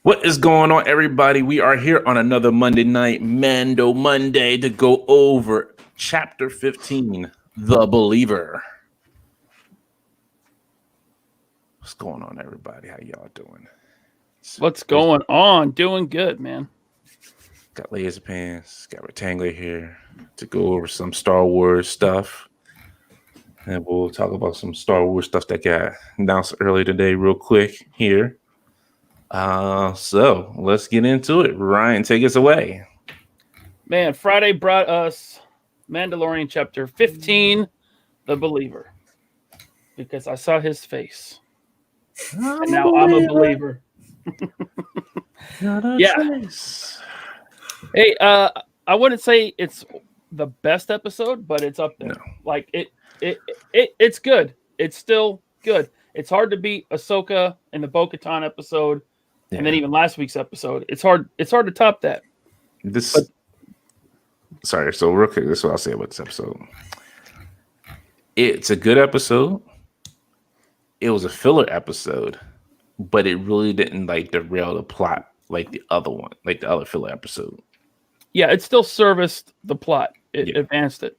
What is going on, everybody? We are here on another Monday night, Mando Monday, to go over Chapter 15, The Believer. What's going on, everybody? How y'all doing? What's going on? Doing good, man. Got Laser Pants, got Rectangular here to go over some Star Wars stuff. And we'll talk about some Star Wars stuff that got announced earlier today real quick here. So let's get into it. Ryan, take us away. Man, Friday brought us Mandalorian Chapter 15, The Believer. Because I saw his face. And now I'm a believer. Yeah. Choice. Hey, I wouldn't say it's the best episode, but it's up there. No. Like it's good. It's still good. It's hard to beat Ahsoka and the Bo-Katan episode, and then even last week's episode. It's hard to top that. Sorry, so real quick, this is what I'll say about this episode. It's a good episode. It was a filler episode, but it really didn't derail the plot like the other one, like the other filler episode. Yeah, it still serviced the plot. It advanced it.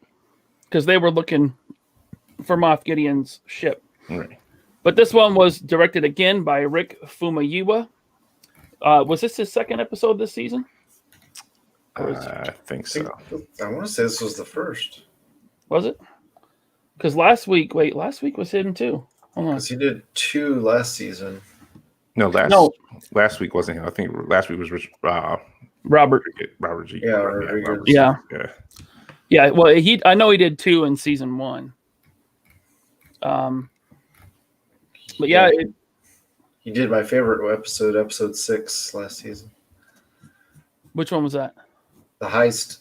Because they were looking for Moff Gideon's ship. Right. But this one was directed again by Rick Famuyiwa. Was this his second episode this season? I think so. I want to say this was the first. Was it? Because last week was him too. Because he did 2 last season. Last week wasn't him. I think last week was Robert G. Yeah. Yeah. Well, I know he did 2 in season 1. But yeah, he did my favorite episode 6 last season. Which one was that? The heist.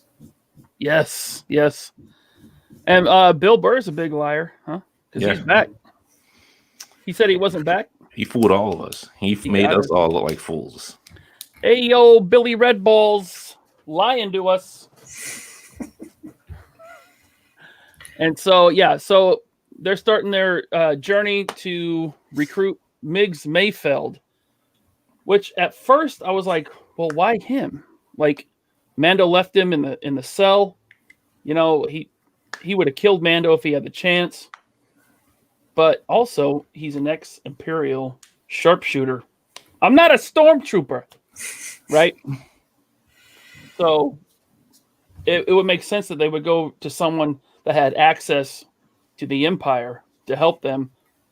Yes. And Bill Burr's a big liar, huh? Because he's back. He said he wasn't back. He fooled all of us. He made us all look like fools. Hey, yo, Billy Red Balls lying to us. And so they're starting their journey to recruit Miggs Mayfeld, which at first I was like, well, why him? Like, Mando left him in the cell. You know, he would have killed Mando if he had the chance. But also, he's an ex-Imperial sharpshooter. I'm not a stormtrooper, right? So it would make sense that they would go to someone that had access to the Empire to help them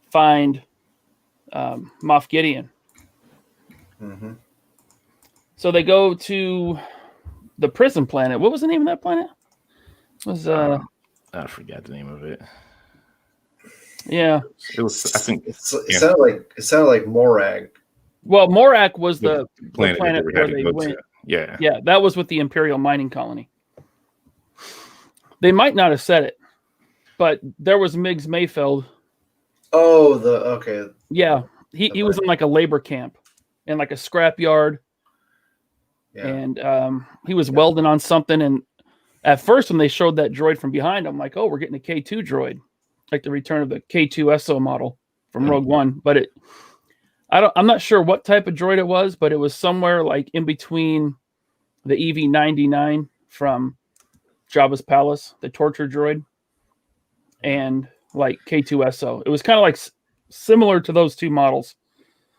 find Moff Gideon. Mm-hmm. So they go to the prison planet. What was the name of that planet? I forgot the name of it. Yeah, it was. I think it sounded like Morag. Well, Morag was the planet where they went. Yeah, that was with the Imperial mining colony. They might not have said it, but there was Miggs Mayfeld. Oh, okay. Yeah, he was in like a labor camp, in like a scrapyard. Yeah. And he was welding on something. And at first, when they showed that droid from behind, I'm like, oh, we're getting a K2 droid, like the return of the K2SO model from Rogue One. But I'm not sure what type of droid it was, but it was somewhere like in between the EV-99 from Jabba's Palace, the torture droid, and like K2SO. It was kind of like similar to those two models.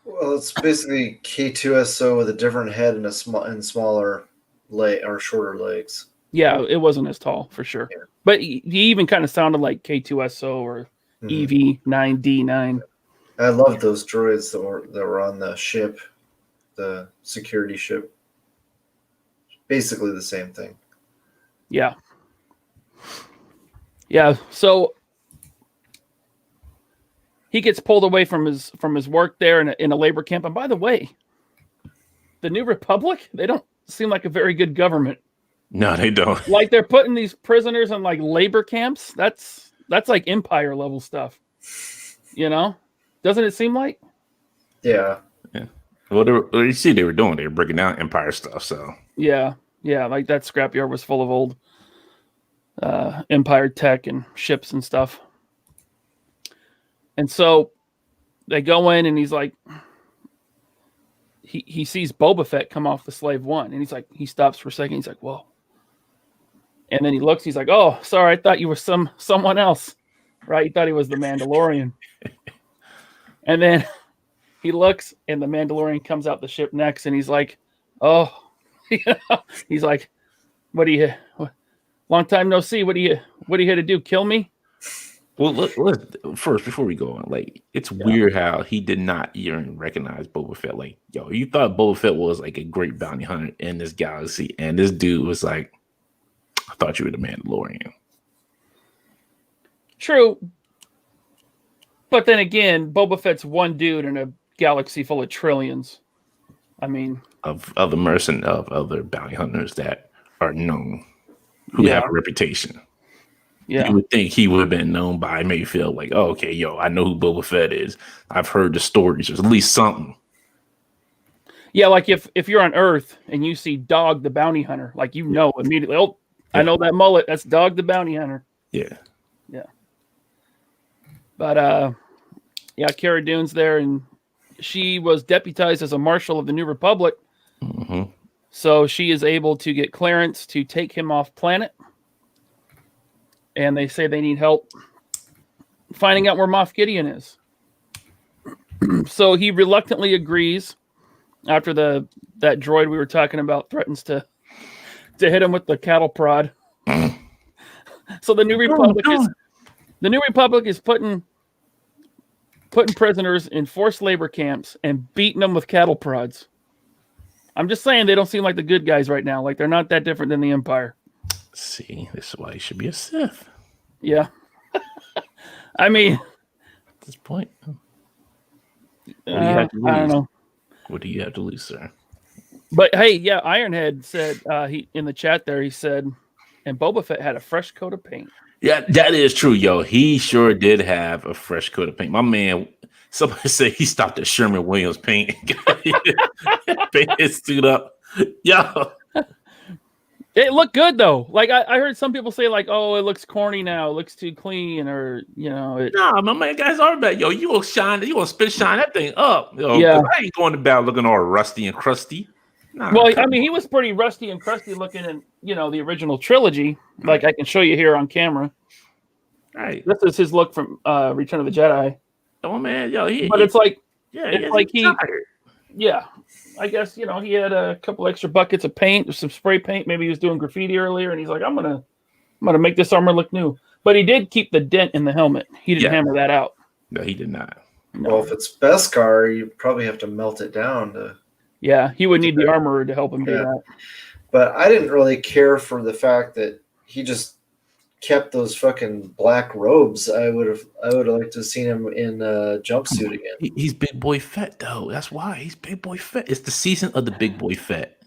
Well, it's basically K2SO with a different head and smaller leg or shorter legs. Yeah, it wasn't as tall for sure. Yeah. But he even kind of sounded like K2SO or EV-9D9. I loved those droids that were on the ship, the security ship. Basically the same thing. Yeah. Yeah, so he gets pulled away from his work there in a labor camp. And by the way, the New Republic, they don't seem like a very good government. No, they don't. Like they're putting these prisoners in like labor camps. That's like Empire level stuff. You know? Doesn't it seem like? Yeah. Well, you see, they were breaking down Empire stuff. So yeah, like that scrapyard was full of old Empire tech and ships and stuff. And so they go in, and he's like, he sees Boba Fett come off the Slave One, and he stops for a second. He's like, whoa. And then he looks, he's like, oh, sorry, I thought you were someone else, right? He thought he was the Mandalorian. And then he looks, and the Mandalorian comes out the ship next, and he's like, oh, he's like, long time no see. What are you here to do? Kill me? Well, look, first, before we go on, like, it's weird how he did not even recognize Boba Fett. Like, yo, you thought Boba Fett was like a great bounty hunter in this galaxy, and this dude was like, I thought you were the Mandalorian. True. But then again, Boba Fett's one dude in a galaxy full of trillions. I mean, of other bounty hunters that are known, who have a reputation. Yeah. You would think he would have been known by Mayfield, like, oh, okay, yo, I know who Boba Fett is. I've heard the stories. There's at least something. Yeah, like if you're on Earth and you see Dog the bounty hunter, like you know immediately, oh, I know that mullet. That's Dog the bounty hunter. Yeah. Yeah. But Cara Dune's there, and she was deputized as a marshal of the New Republic. Mm-hmm. So she is able to get clearance to take him off planet. And they say they need help finding out where Moff Gideon is. So he reluctantly agrees after that droid we were talking about threatens to hit him with the cattle prod. So the New Republic is putting prisoners in forced labor camps and beating them with cattle prods. I'm just saying they don't seem like the good guys right now. Like they're not that different than the Empire. See, this is why you should be a Sith. Yeah. I mean, at this point, what do you have to lose? I don't know. What do you have to lose, sir? But hey, yeah, Ironhead said he in the chat there. He said, and Boba Fett had a fresh coat of paint. Yeah, that is true, yo. He sure did have a fresh coat of paint. My man, somebody said he stopped at Sherman Williams paint. Paint his suit up, yo. It looked good though. Like I heard some people say, like, "Oh, it looks corny now. It looks too clean," or Nah, my man, guys are bad. Yo, you will shine that thing up. Yo, yeah, I ain't going to battle looking all rusty and crusty. Nah, well, I mean, he was pretty rusty and crusty looking in the original trilogy. Like I can show you here on camera. Right. This is his look from Return of the Jedi. Oh man, yo, it's like tired. Yeah. I guess, he had a couple extra buckets of paint or some spray paint. Maybe he was doing graffiti earlier, and he's like, I'm gonna make this armor look new. But he did keep the dent in the helmet. He didn't hammer that out. No, he did not. No. Well, if it's Beskar, you probably have to melt it down to. Yeah, he would need the armorer to help him do that. But I didn't really care for the fact that he just kept those fucking black robes. I would have liked to have seen him in a jumpsuit again. He's big boy fett though. That's why he's big boy fett. It's the season of the big boy fett.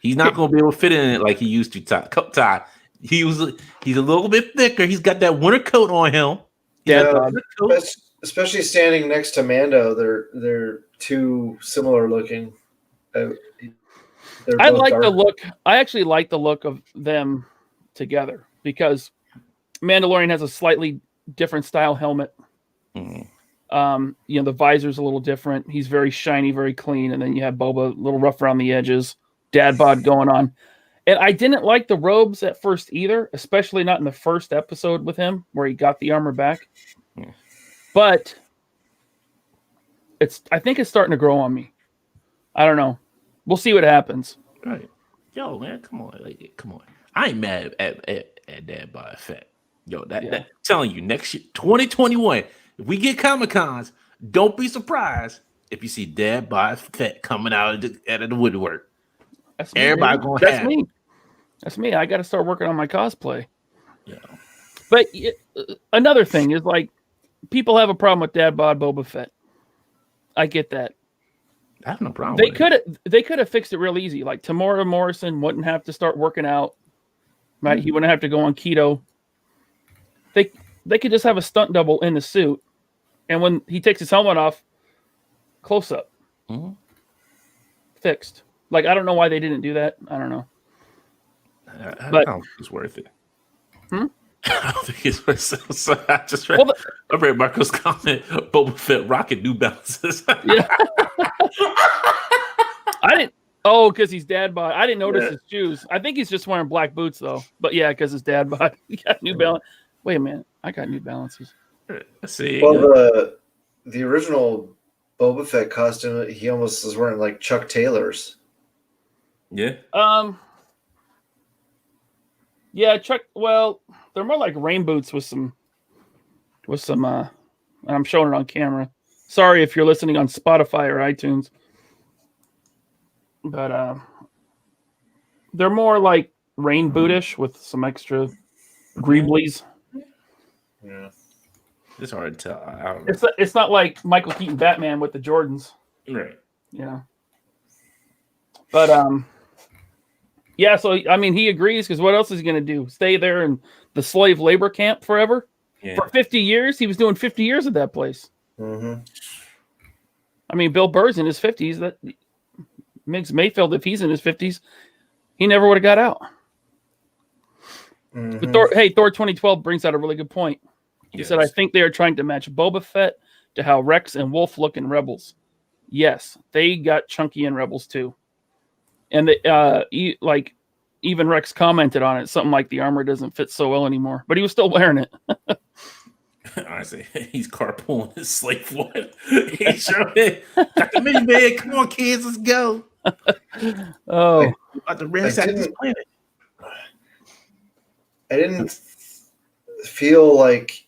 He's not going to be able to fit in it like he used to. Ty. He's a little bit thicker. He's got that winter coat on him. Yeah, especially standing next to Mando. They're too similar looking. I like the look. I actually like the look of them together because Mandalorian has a slightly different style helmet. Mm-hmm. The visor's a little different. He's very shiny, very clean, and then you have Boba a little rough around the edges, dad bod going on. And I didn't like the robes at first either, especially not in the first episode with him where he got the armor back. Mm. But I think it's starting to grow on me. I don't know. We'll see what happens. Right. Yo, man, come on. I ain't mad at Dad by Fett. Yo, that telling you next year, 2021, if we get Comic-Cons, don't be surprised if you see Dad by Fett coming out of the woodwork. That's me, everybody baby. gonna That's have me. That's me. I got to start working on my cosplay. Yeah. But another thing is like people have a problem with Dad bod Boba Fett. I get that. I have no problem. They could have fixed it real easy. Like Tamora Morrison wouldn't have to start working out. Right? Mm-hmm. He wouldn't have to go on keto. They could just have a stunt double in the suit, and when he takes his helmet off, close up. Mm-hmm. Fixed. Like I don't know why they didn't do that. I don't know. I don't think it's worth it. I don't think it's worth it. So I read Marco's comment. Boba Fett rocking New Balances. Yeah. Oh, because he's dad bod. I didn't notice Yeah. his shoes. I think he's just wearing black boots though. But yeah, because his dad bod. He got New Balance. Wait a minute, I got New Balances. Let's see. Well, the original Boba Fett costume, he almost was wearing like Chuck Taylor's. Yeah. Yeah, Chuck. Well, they're more like rain boots with some. And I'm showing it on camera. Sorry if you're listening on Spotify or iTunes, but they're more like rain bootish with some extra greeblies. Yeah. It's hard to tell. I don't know. It's not like Michael Keaton Batman with the Jordans, Right. you know. But yeah. So I mean, he agrees because what else is he gonna do? Stay there in the slave labor camp forever? Yeah. For 50 years? He was doing 50 years at that place. Mm-hmm. I mean, Bill Burr's in his 50s. That Miggs Mayfield, if he's in his 50s, he never would have got out. Mm-hmm. But Thor 2012 brings out a really good point. He said, I think they are trying to match Boba Fett to how Rex and Wolf look in Rebels. Yes, they got chunky in Rebels too. And even Rex commented on it, something like the armor doesn't fit so well anymore. But he was still wearing it. Honestly, he's carpooling his slave one. He's showing it. Got the minivan. Come on, kids, let's go. Oh, About to ransack this planet. I didn't feel like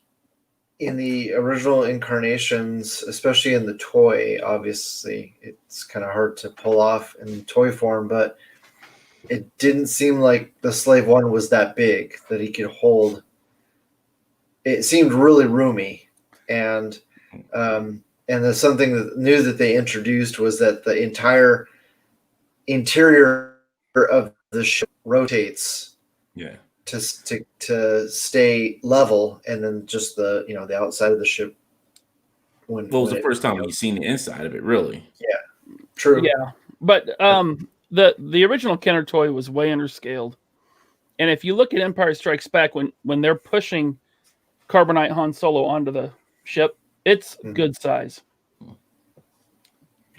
in the original incarnations, especially in the toy, obviously it's kind of hard to pull off in toy form, but it didn't seem like the Slave One was that big that he could hold. It seemed really roomy, and there's something new that they introduced was that the entire interior of the ship rotates. Yeah. To stay level, and then just the the outside of the ship. Well, it was the first time you've seen the inside of it, really. Yeah, true. yeah. But the original Kenner toy was way underscaled, and if you look at Empire Strikes Back, when they're pushing Carbonite Han Solo onto the ship, it's good size.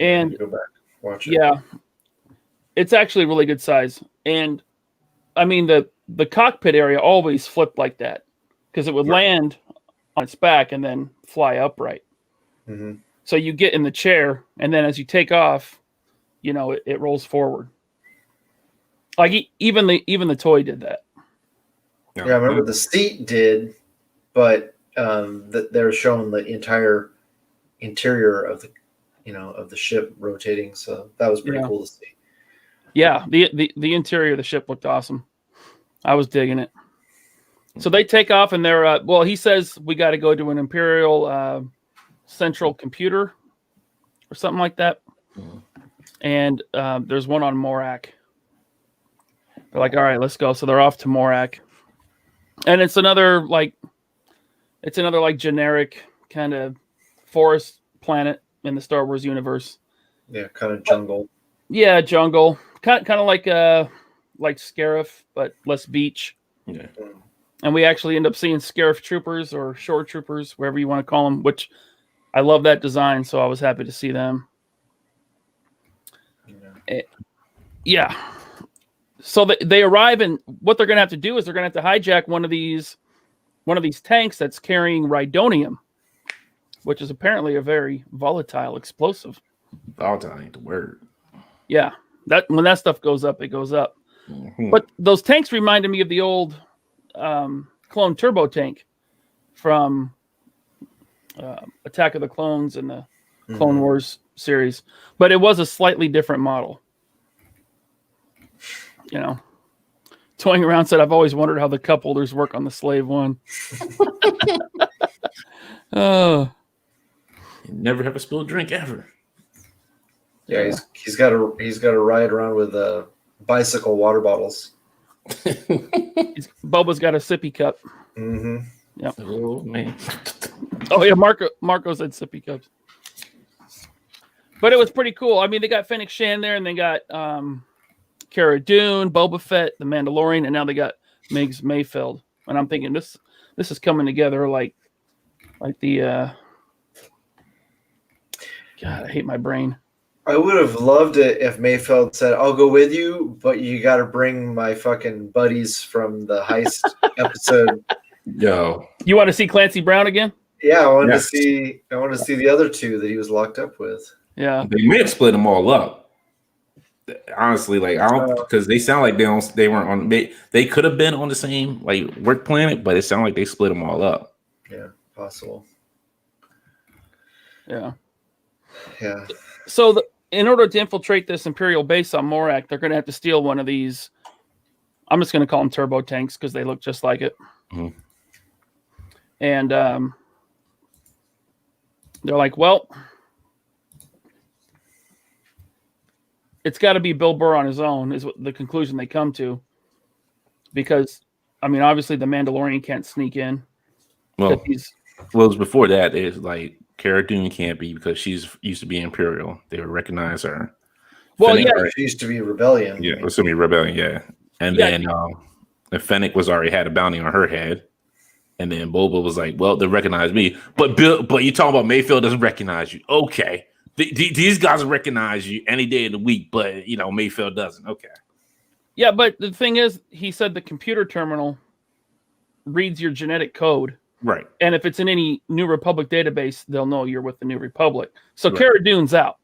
And go back, watch it. Yeah, it's actually really good size. And I mean the cockpit area always flipped like that because it would land on its back and then fly upright. Mm-hmm. So you get in the chair, and then as you take off, it rolls forward. Like even the toy did that. Yeah, I remember the seat did, but they're showing the entire interior of the ship rotating. So that was pretty cool to see. Yeah, the interior of the ship looked awesome. I was digging it. So they take off, and they're he says we got to go to an Imperial central computer or something like that. Mm-hmm. And there's one on Morak. They're like, all right, let's go. So they're off to Morak, and it's another generic kind of forest planet in the Star Wars universe. Yeah, kind of jungle. Yeah, jungle. Kind of like Scarif, but less beach. Yeah. And we actually end up seeing Scarif troopers or shore troopers, wherever you want to call them, which I love that design, so I was happy to see them. Yeah. So they arrive, and what they're going to have to do is they're going to have to hijack one of these tanks that's carrying Rhydonium, which is apparently a very volatile explosive. Volatile ain't the word. Yeah. That when that stuff goes up, it goes up. Mm-hmm. But those tanks reminded me of the old clone turbo tank from Attack of the Clones and the Clone Wars series, but it was a slightly different model. Toying around said, I've always wondered how the cup holders work on the Slave One. You never have a spilled drink ever. Yeah, he's got to ride around with bicycle water bottles. Boba's got a sippy cup. Mm-hmm. Yep. Oh man. Oh yeah, Marco said sippy cups. But it was pretty cool. I mean, they got Fennec Shan there, and they got Cara Dune, Boba Fett, the Mandalorian, and now they got Miggs Mayfield. And I'm thinking this is coming together like the God, I hate my brain. I would have loved it if Mayfeld said, "I'll go with you, but you got to bring my fucking buddies from the heist episode." Yo, You want to see Clancy Brown again? Yeah, I wanted Yes. to see. I wanted to see the other two that he was locked up with. Yeah. they may have split them all up. Honestly, like I don't, because they sound like they weren't on. They could have been on the same like work planet, but it sounded like they split them all up. Yeah, possible. Yeah. Yeah. So in order to infiltrate this Imperial base on Morak, they're going to have to steal one of these. I'm just going to call them turbo tanks because they look just like it. Mhm. And they're like, well, it's got to be Bill Burr on his own is what the conclusion they come to. Because, I mean, obviously the Mandalorian can't sneak in. Well, It was before that. It's like Cara Dune can't be because she's used to be Imperial. They would recognize her. Well, Fennec, yeah. She used to be Rebellion. Yeah, it was gonna be Rebellion. Yeah, and Yeah. then Fennec was already had a bounty on her head, and then Boba was like, "Well, they recognize me, but you talking about Mayfield doesn't recognize you? Okay, these guys recognize you any day of the week, but Mayfield doesn't. Okay, Yeah, but the thing is, he said the computer terminal reads your genetic code. right. And if it's in any New Republic database, they'll know you're with the New Republic. So Right. Cara Dune's out.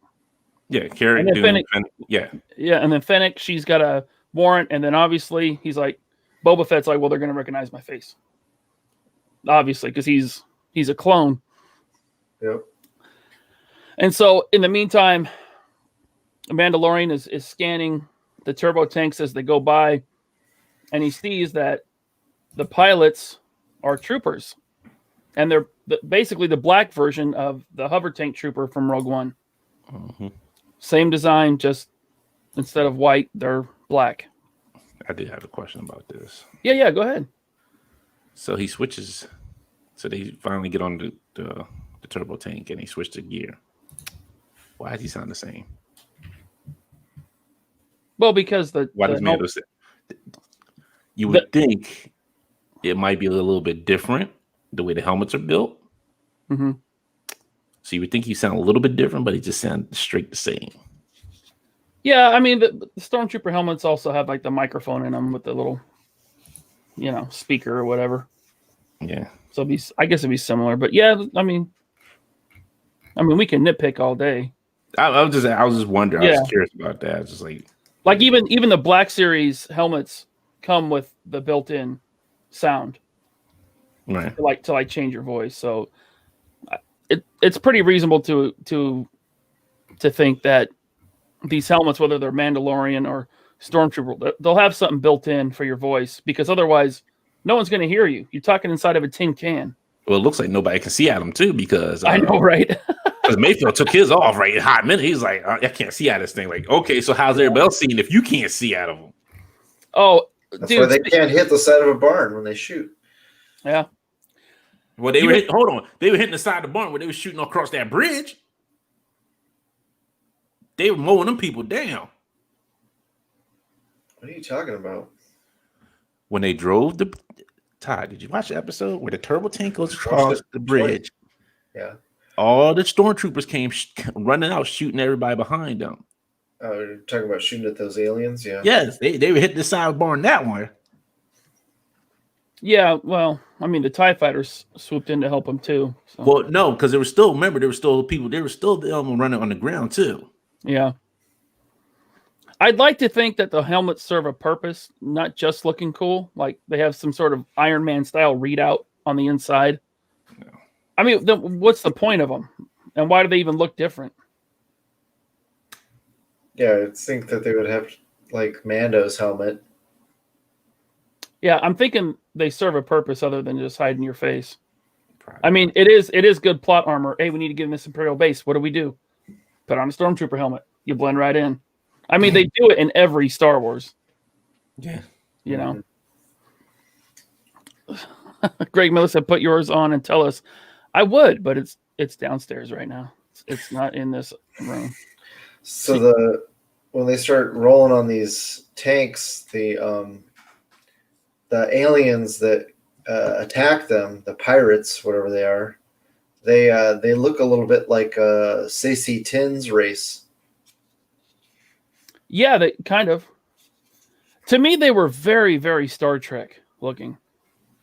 Yeah, Cara And then Dune. Fennec- Yeah, Yeah, and then Fennec, she's got a warrant, and then obviously he's like, Boba Fett's like, well, they're going to recognize my face, obviously, because he's a clone. Yep. And so in the meantime, the Mandalorian is scanning the turbo tanks as they go by, and he sees that the pilots are troopers, and they're basically the black version of the hover tank trooper from Rogue One. Mhm. Same design, just instead of white, they're black. I did have a question about this. Yeah, go ahead. So he switches. So they finally get on the turbo tank, and he switched to gear. Why does he sound the same? Well, because Why does Mando say? You would think it might be a little bit different the way the helmets are built. Mm-hmm. So you would think he sound a little bit different, but he just sound straight the same. Yeah, I mean the Stormtrooper helmets also have like the microphone in them with the little, speaker or whatever. Yeah. So I guess it'd be similar, but yeah, I mean, we can nitpick all day. I was just wondering. I Yeah. was curious about that. Just Like even the Black Series helmets come with the built-in sound right. to change your voice. So it's pretty reasonable to think that these helmets, whether they're Mandalorian or Stormtrooper, they'll have something built in for your voice, because otherwise no one's going to hear you. You're talking inside of a tin can. Well, it looks like nobody can see Adam too, because I know, right? Because Mayfield took his off right in a hot minute. He's like, I can't see out of this thing. Like, okay, so how's everybody else seeing if you can't see out of them? Oh, That's dude, why they can't hit the side of a barn when they shoot. yeah. Well, they were hitting the side of the barn where they were shooting across that bridge. They were mowing them people down. What are you talking about? When they drove the Todd, did you watch the episode where the turbo tank goes across the bridge? Yeah. All the stormtroopers came running out, shooting everybody behind them. Oh, you're talking about shooting at those aliens? Yeah. Yes, they were hitting the side of the barn that one. Yeah, well, I mean, the TIE fighters swooped in to help them too. So. Well, no, because there were still people. There were still running on the ground too. Yeah. I'd like to think that the helmets serve a purpose, not just looking cool. Like they have some sort of Iron Man style readout on the inside. No. I mean, what's the point of them? And why do they even look different? Yeah, I think that they would have like Mando's helmet. Yeah, I'm thinking they serve a purpose other than just hiding your face. Probably. I mean, it is good plot armor. Hey, we need to get in this Imperial base. What do? Put on a Stormtrooper helmet. You blend right in. I mean, they do it in every Star Wars. Yeah. You know. Greg Miller said, "Put yours on and tell us." I would, but it's downstairs right now. It's not in this room. So when they start rolling on these tanks, the aliens that attack them, the pirates, whatever they are, they look a little bit like Saesee Tin's race. Yeah, they kind of. To me, they were very, very Star Trek looking.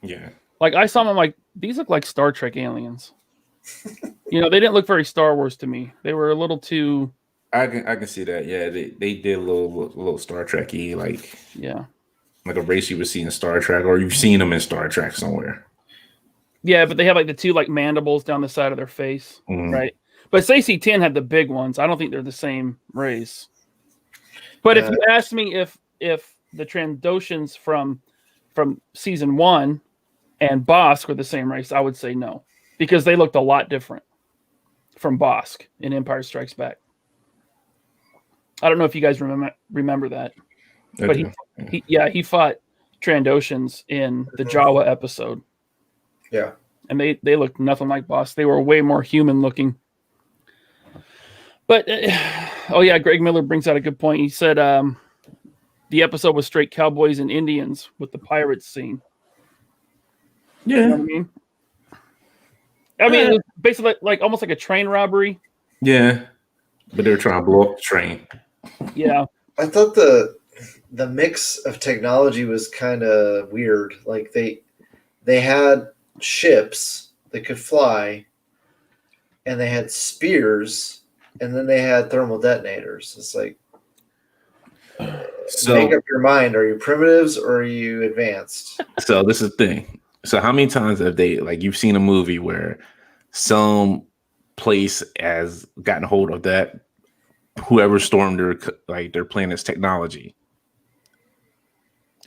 Yeah. Like I saw them, I'm like, these look like Star Trek aliens. They didn't look very Star Wars to me. They were a little too. I can see that. Yeah, they did a little Star Trek-y, like a race you would see in Star Trek, or you've seen them in Star Trek somewhere. Yeah, but they have like the two like mandibles down the side of their face, right? But AC-10 had the big ones. I don't think they're the same race. But if you ask me if the Trandoshans from season 1 and Bosk were the same race, I would say no, because they looked a lot different from Bosk in Empire Strikes Back. I don't know if you guys remember that, but he fought Trandoshans in the Jawa episode. Yeah, and they looked nothing like Bosk. They were way more human looking. But Greg Miller brings out a good point. He said the episode was straight cowboys and Indians with the pirates scene. Yeah, you know what I mean. It was basically like almost like a train robbery. Yeah, but they were trying to blow up the train. Yeah, I thought the mix of technology was kind of weird. Like they had ships that could fly, and they had spears, and then they had thermal detonators. It's like, make up your mind. Are you primitives or are you advanced? So this is the thing. So how many times have they, like, you've seen a movie where some place has gotten hold of that, whoever stormed their planet's technology?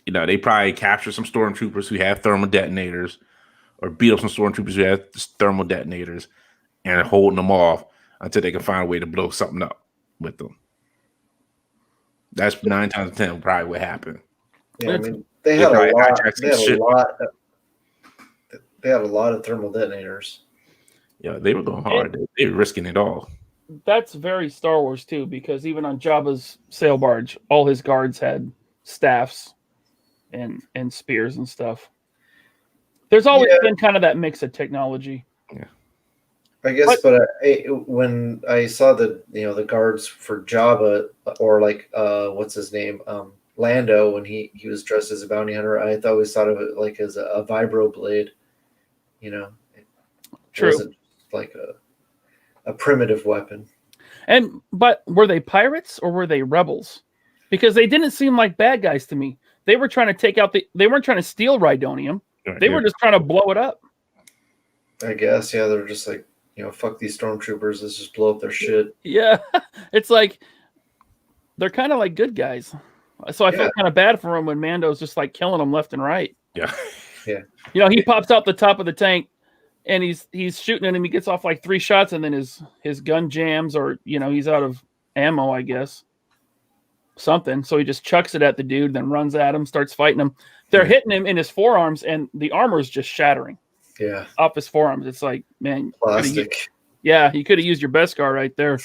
They probably capture some stormtroopers who have thermal detonators, or beat up some stormtroopers who have thermal detonators, and are holding them off until they can find a way to blow something up with them. That's 9 times 10 probably what happened. Yeah, I mean, they had a lot. They had a lot of thermal detonators. Yeah, they were going hard. They were risking it all. That's very Star Wars too, because even on Jabba's sail barge, all his guards had staffs and spears and stuff. There's always been kind of that mix of technology. Yeah, I guess. But when I saw the guards for Jabba, or like what's his name, Lando, when he was dressed as a bounty hunter, I always thought of it like as a vibro blade. True. It wasn't like a primitive weapon. But were they pirates or were they rebels? Because they didn't seem like bad guys to me. They were trying to take out they weren't trying to steal Rhydonium. They were just trying to blow it up. I guess, yeah, they're just like, fuck these stormtroopers, let's just blow up their shit. Yeah. It's like they're kind of like good guys. So I felt kind of bad for him when Mando's just like killing them left and right. Yeah. Yeah. He pops out the top of the tank and he's shooting at him. He gets off like 3 shots and then his gun jams, or he's out of ammo, I guess. Something. So he just chucks it at the dude, then runs at him, starts fighting him. They're hitting him in his forearms, and the armor is just shattering. Yeah. Off his forearms. It's like, man. Plastic. You could have used your Beskar right there.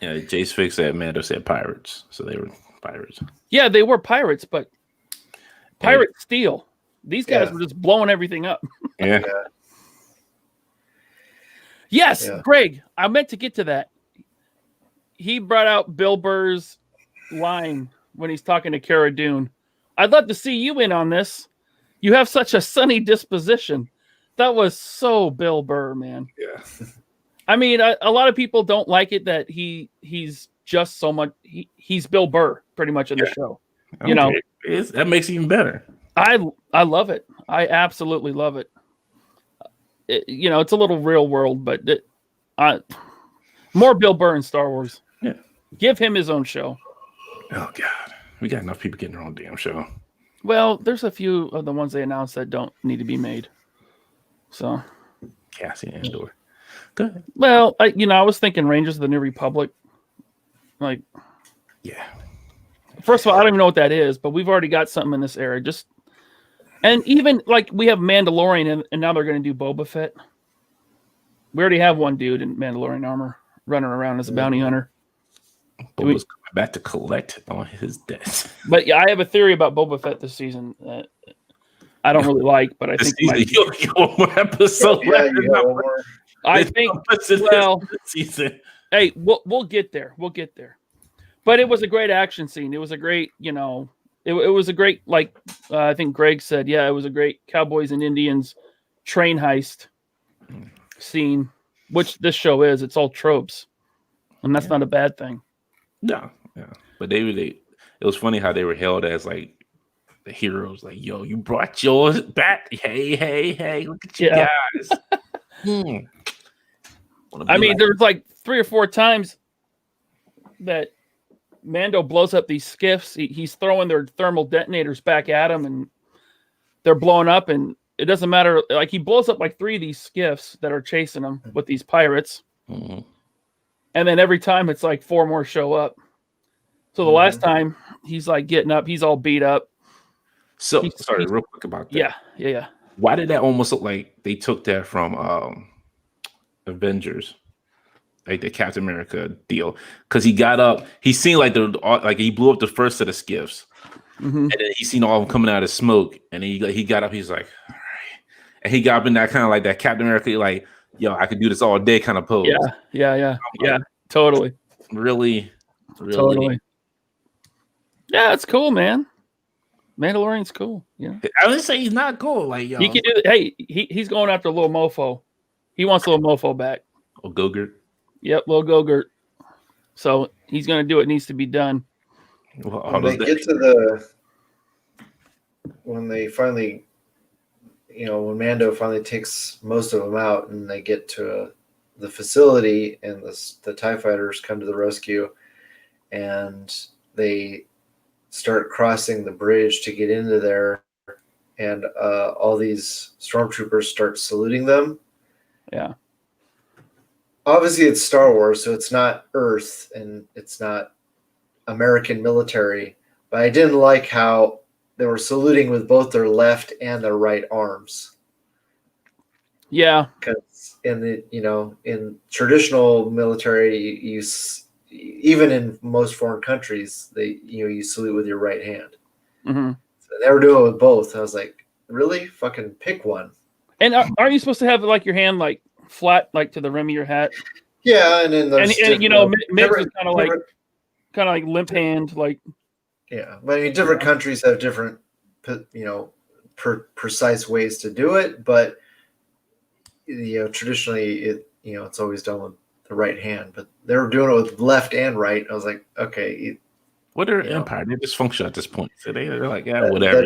Yeah, Jace Fix said Mando said pirates, so they were pirates. Yeah, they were pirates, but pirates steal. These guys were just blowing everything up. Yeah. Yes, Greg, I meant to get to that. He brought out Bill Burr's line when he's talking to Cara Dune. I'd love to see you in on this. You have such a sunny disposition. That was so Bill Burr, man. Yeah. I mean, a lot of people don't like it that he's just so much. He's Bill Burr pretty much in the show. That makes it even better. I love it. I absolutely love it. It's a little real world, but more Bill Burr in Star Wars. Yeah. Give him his own show. Oh God, we got enough people getting their own damn show. Well, there's a few of the ones they announced that don't need to be made. So, Cassian Andor. Go ahead. Well, I was thinking Rangers of the New Republic. Like, yeah. First of all, I don't even know what that is, but we've already got something in this era. And even like we have Mandalorian, and now they're going to do Boba Fett. We already have one dude in Mandalorian armor running around as a bounty hunter. Boba's coming back to collect on his debt. But yeah, I have a theory about Boba Fett this season that I don't really like, but I think you one more episode. I think. Well, season. Hey, we'll get there. We'll get there. But it was a great action scene. It was a great, it was a great, like I think Greg said, yeah, it was a great Cowboys and Indians train heist scene, which this show is. It's all tropes, and that's not a bad thing. Yeah, yeah. But it was funny how they were held as like the heroes. Like, yo, you brought yours back. Hey, look at you guys. I mean, there's like 3 or 4 times that Mando blows up these skiffs. He's throwing their thermal detonators back at him, and they're blowing up. And it doesn't matter. Like, he blows up like 3 of these skiffs that are chasing him with these pirates. Mm-hmm. And then every time it's like 4 more show up. So the last time he's like getting up, he's all beat up. So sorry, real quick about that. Yeah. Why did that almost look like they took that from Avengers? Like the Captain America deal, because he got up, he seen like he blew up the first set of skiffs, and then he seen all of them coming out of smoke, and then he got up, he's like, all right, and he got up in that kind of like that Captain America, like, yo, I could do this all day kind of pose. Yeah, totally. Really. Totally. Yeah, it's cool, man. Mandalorian's cool. Yeah, I would say he's not cool. Like, yo, he can do that. Hey, he's going after little mofo. He wants little mofo back. Oh, Gogurt. Yep, little Gogurt. So he's going to do what needs to be done. Well, when they finally, when Mando finally takes most of them out, and they get to the facility, and the TIE fighters come to the rescue, and they start crossing the bridge to get into there, and all these stormtroopers start saluting them. Yeah. Obviously, it's Star Wars, so it's not Earth and it's not American military. But I didn't like how they were saluting with both their left and their right arms. Yeah, because in traditional military, even in most foreign countries, you salute with your right hand. Mm-hmm. So they were doing it with both. I was like, really? Fucking pick one. And aren't you supposed to have like your hand like flat, like to the rim of your hat? Yeah, and then Mix is kind of like limp hand, like. Yeah, but I mean, different countries have different, precise ways to do it. But traditionally, it's always done with the right hand. But they were doing it with left and right. I was like, okay. What are empire? They just function at this point. So they're like, whatever.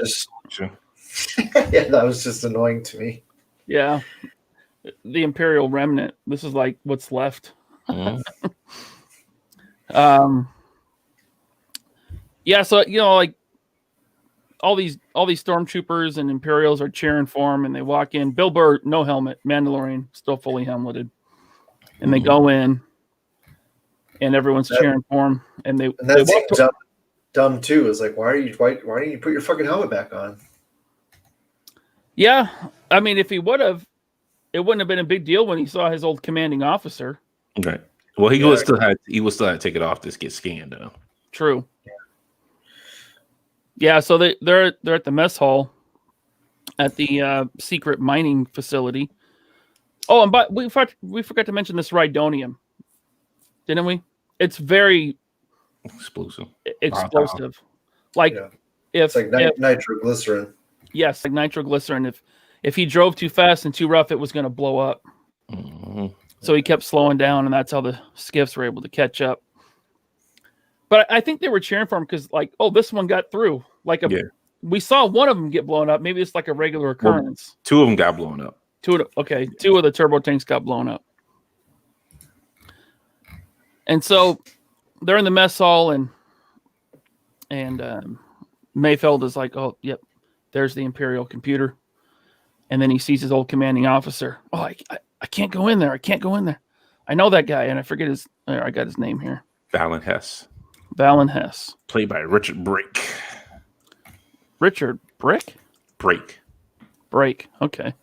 Yeah, that was just annoying to me. Yeah, the Imperial remnant. This is like what's left. Mm-hmm. Yeah, so like all these stormtroopers and Imperials are cheering for him, and they walk in. Bill Burr, no helmet. Mandalorian, still fully helmeted, and they go in, and everyone's cheering for him. And that's dumb too. It's like, why didn't you put your fucking helmet back on? Yeah, I mean, if he would have, it wouldn't have been a big deal when he saw his old commanding officer. Right. Well, he would still have to take it off to get scanned, though. True. Yeah, so they're at the mess hall at the secret mining facility. Oh, and we forgot to mention this Rhydonium, didn't we? It's very explosive. It's like nitroglycerin. Yes, like nitroglycerin. If he drove too fast and too rough, it was going to blow up. Mm-hmm. So he kept slowing down, and that's how the skiffs were able to catch up. But I think they were cheering for him because, like, oh, this one got through. We saw one of them get blown up. Maybe it's like a regular occurrence. Well, 2 of them got blown up. 2 of the turbo tanks got blown up. And so they're in the mess hall, and Mayfeld is like, oh, yep, there's the Imperial computer. And then he sees his old commanding officer. Oh, I can't go in there. I can't go in there. I know that guy, and I forget I got his name here. Valen Hess. Played by Richard Brake. Richard Brick? Brake. Okay.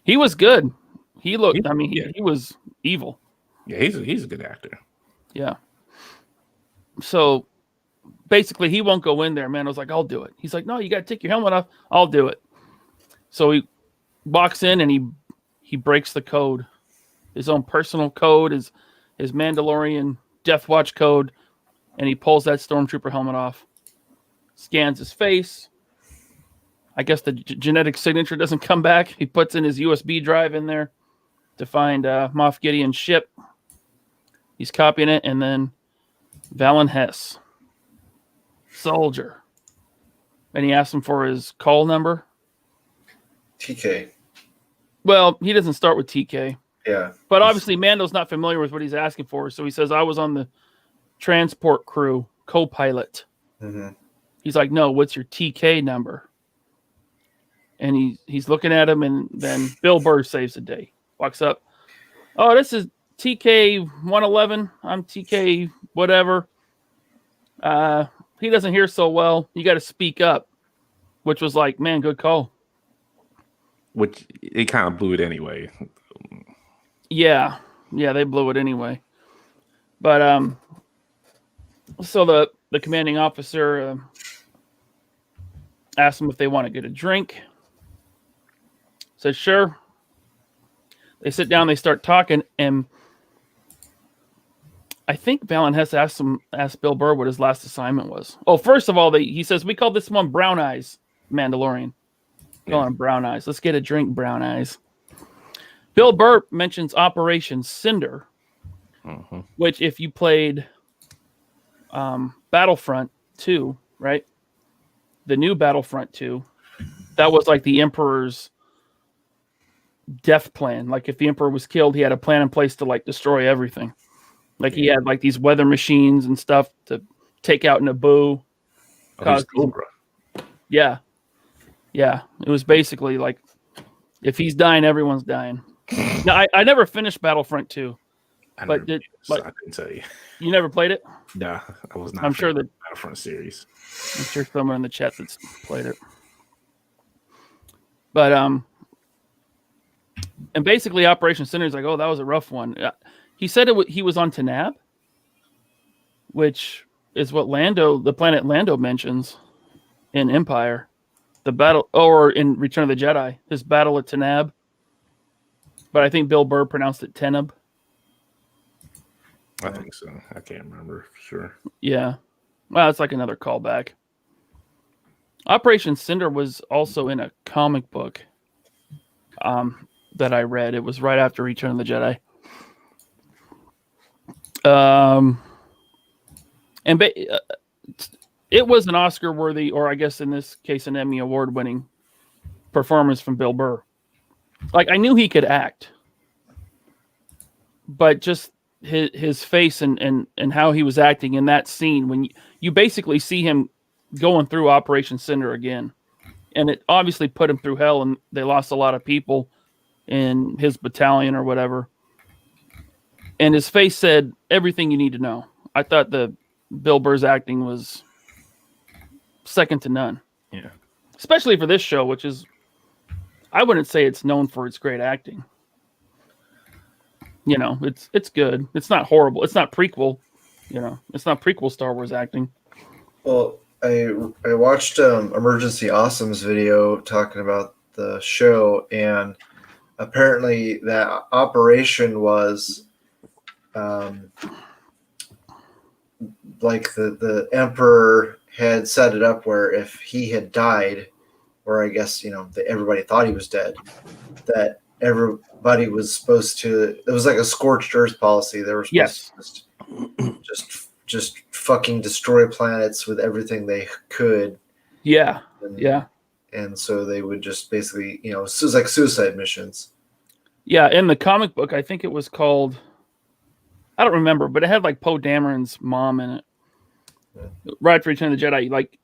He was good. He looked, he was evil. Yeah, he's a good actor. Yeah. So basically he won't go in there. Man, I was like, I'll do it. He's like, no, you got to take your helmet off. I'll do it. So he walks in and he breaks the code. His own personal code, his Mandalorian Death Watch code. and he pulls that stormtrooper helmet off, scans his face. I guess the genetic signature doesn't come back. He puts in his USB drive in there to find Moff Gideon's ship. He's copying it, and then Valen Hess, soldier. And he asks him for his call number. TK. Well, he doesn't start with TK. Yeah. But obviously, Mando's not familiar with what he's asking for. So he says, I was on the transport crew, co-pilot. Mm-hmm. He's like, no, what's your TK number? And he's looking at him, and then Bill Burr saves the day. Walks up. Oh, this is TK 111. I'm TK whatever. He doesn't hear so well. You got to speak up, which was like, man, good call. Which it kind of blew it anyway. Yeah, they blew it anyway. But so the commanding officer asked them if they want to get a drink. Said sure. They sit down, they start talking, and I think Valen Hess asked Bill Burr what his last assignment was. Oh, first of all, he says, we call this one Brown Eyes Mandalorian. Call him Brown Eyes. Let's get a drink, Brown Eyes. Bill Burr mentions Operation Cinder, which if you played Battlefront 2, right? The new Battlefront 2, that was like the Emperor's death plan. Like if the Emperor was killed, he had a plan in place to like destroy everything. Like he had like these weather machines and stuff to take out Naboo. Cobra. Yeah. It was basically like if he's dying, everyone's dying. Now I never finished Battlefront 2. I couldn't tell you. You never played it? Nah, I was not. I'm sure that Battlefront series. I'm sure someone in the chat that's played it. But and basically Operation Cinder is like, oh, that was a rough one. He said he was on Tanab, which is what the planet Lando mentions in Empire. The battle, or in Return of the Jedi, his battle at Tanab. But I think Bill Burr pronounced it Tenab. I think so. I can't remember for sure. Yeah. Well, it's like another callback. Operation Cinder was also in a comic book that I read. It was right after Return of the Jedi. It was an Oscar-worthy, or I guess in this case, an Emmy Award-winning performance from Bill Burr. Like, I knew he could act, but just his face and how he was acting in that scene, when you basically see him going through Operation Cinder again, and it obviously put him through hell, and they lost a lot of people in his battalion or whatever. And his face said everything you need to know. I thought the Bill Burr's acting was second to none. Yeah. Especially for this show, which is, I wouldn't say it's known for its great acting. You know, it's good. It's not horrible. It's not prequel. You know, it's not prequel Star Wars acting. Well, I watched Emergency Awesome's video talking about the show, and apparently that operation was like the Emperor had set it up where if he had died, or I guess, everybody thought he was dead, that everybody was supposed to, it was like a scorched earth policy. They were supposed to just fucking destroy planets with everything they could. Yeah. And so they would just basically, it was like suicide missions. Yeah, in the comic book, I think it was called, I don't remember, but it had like Poe Dameron's mom in it. Yeah. Right after Return of the Jedi, like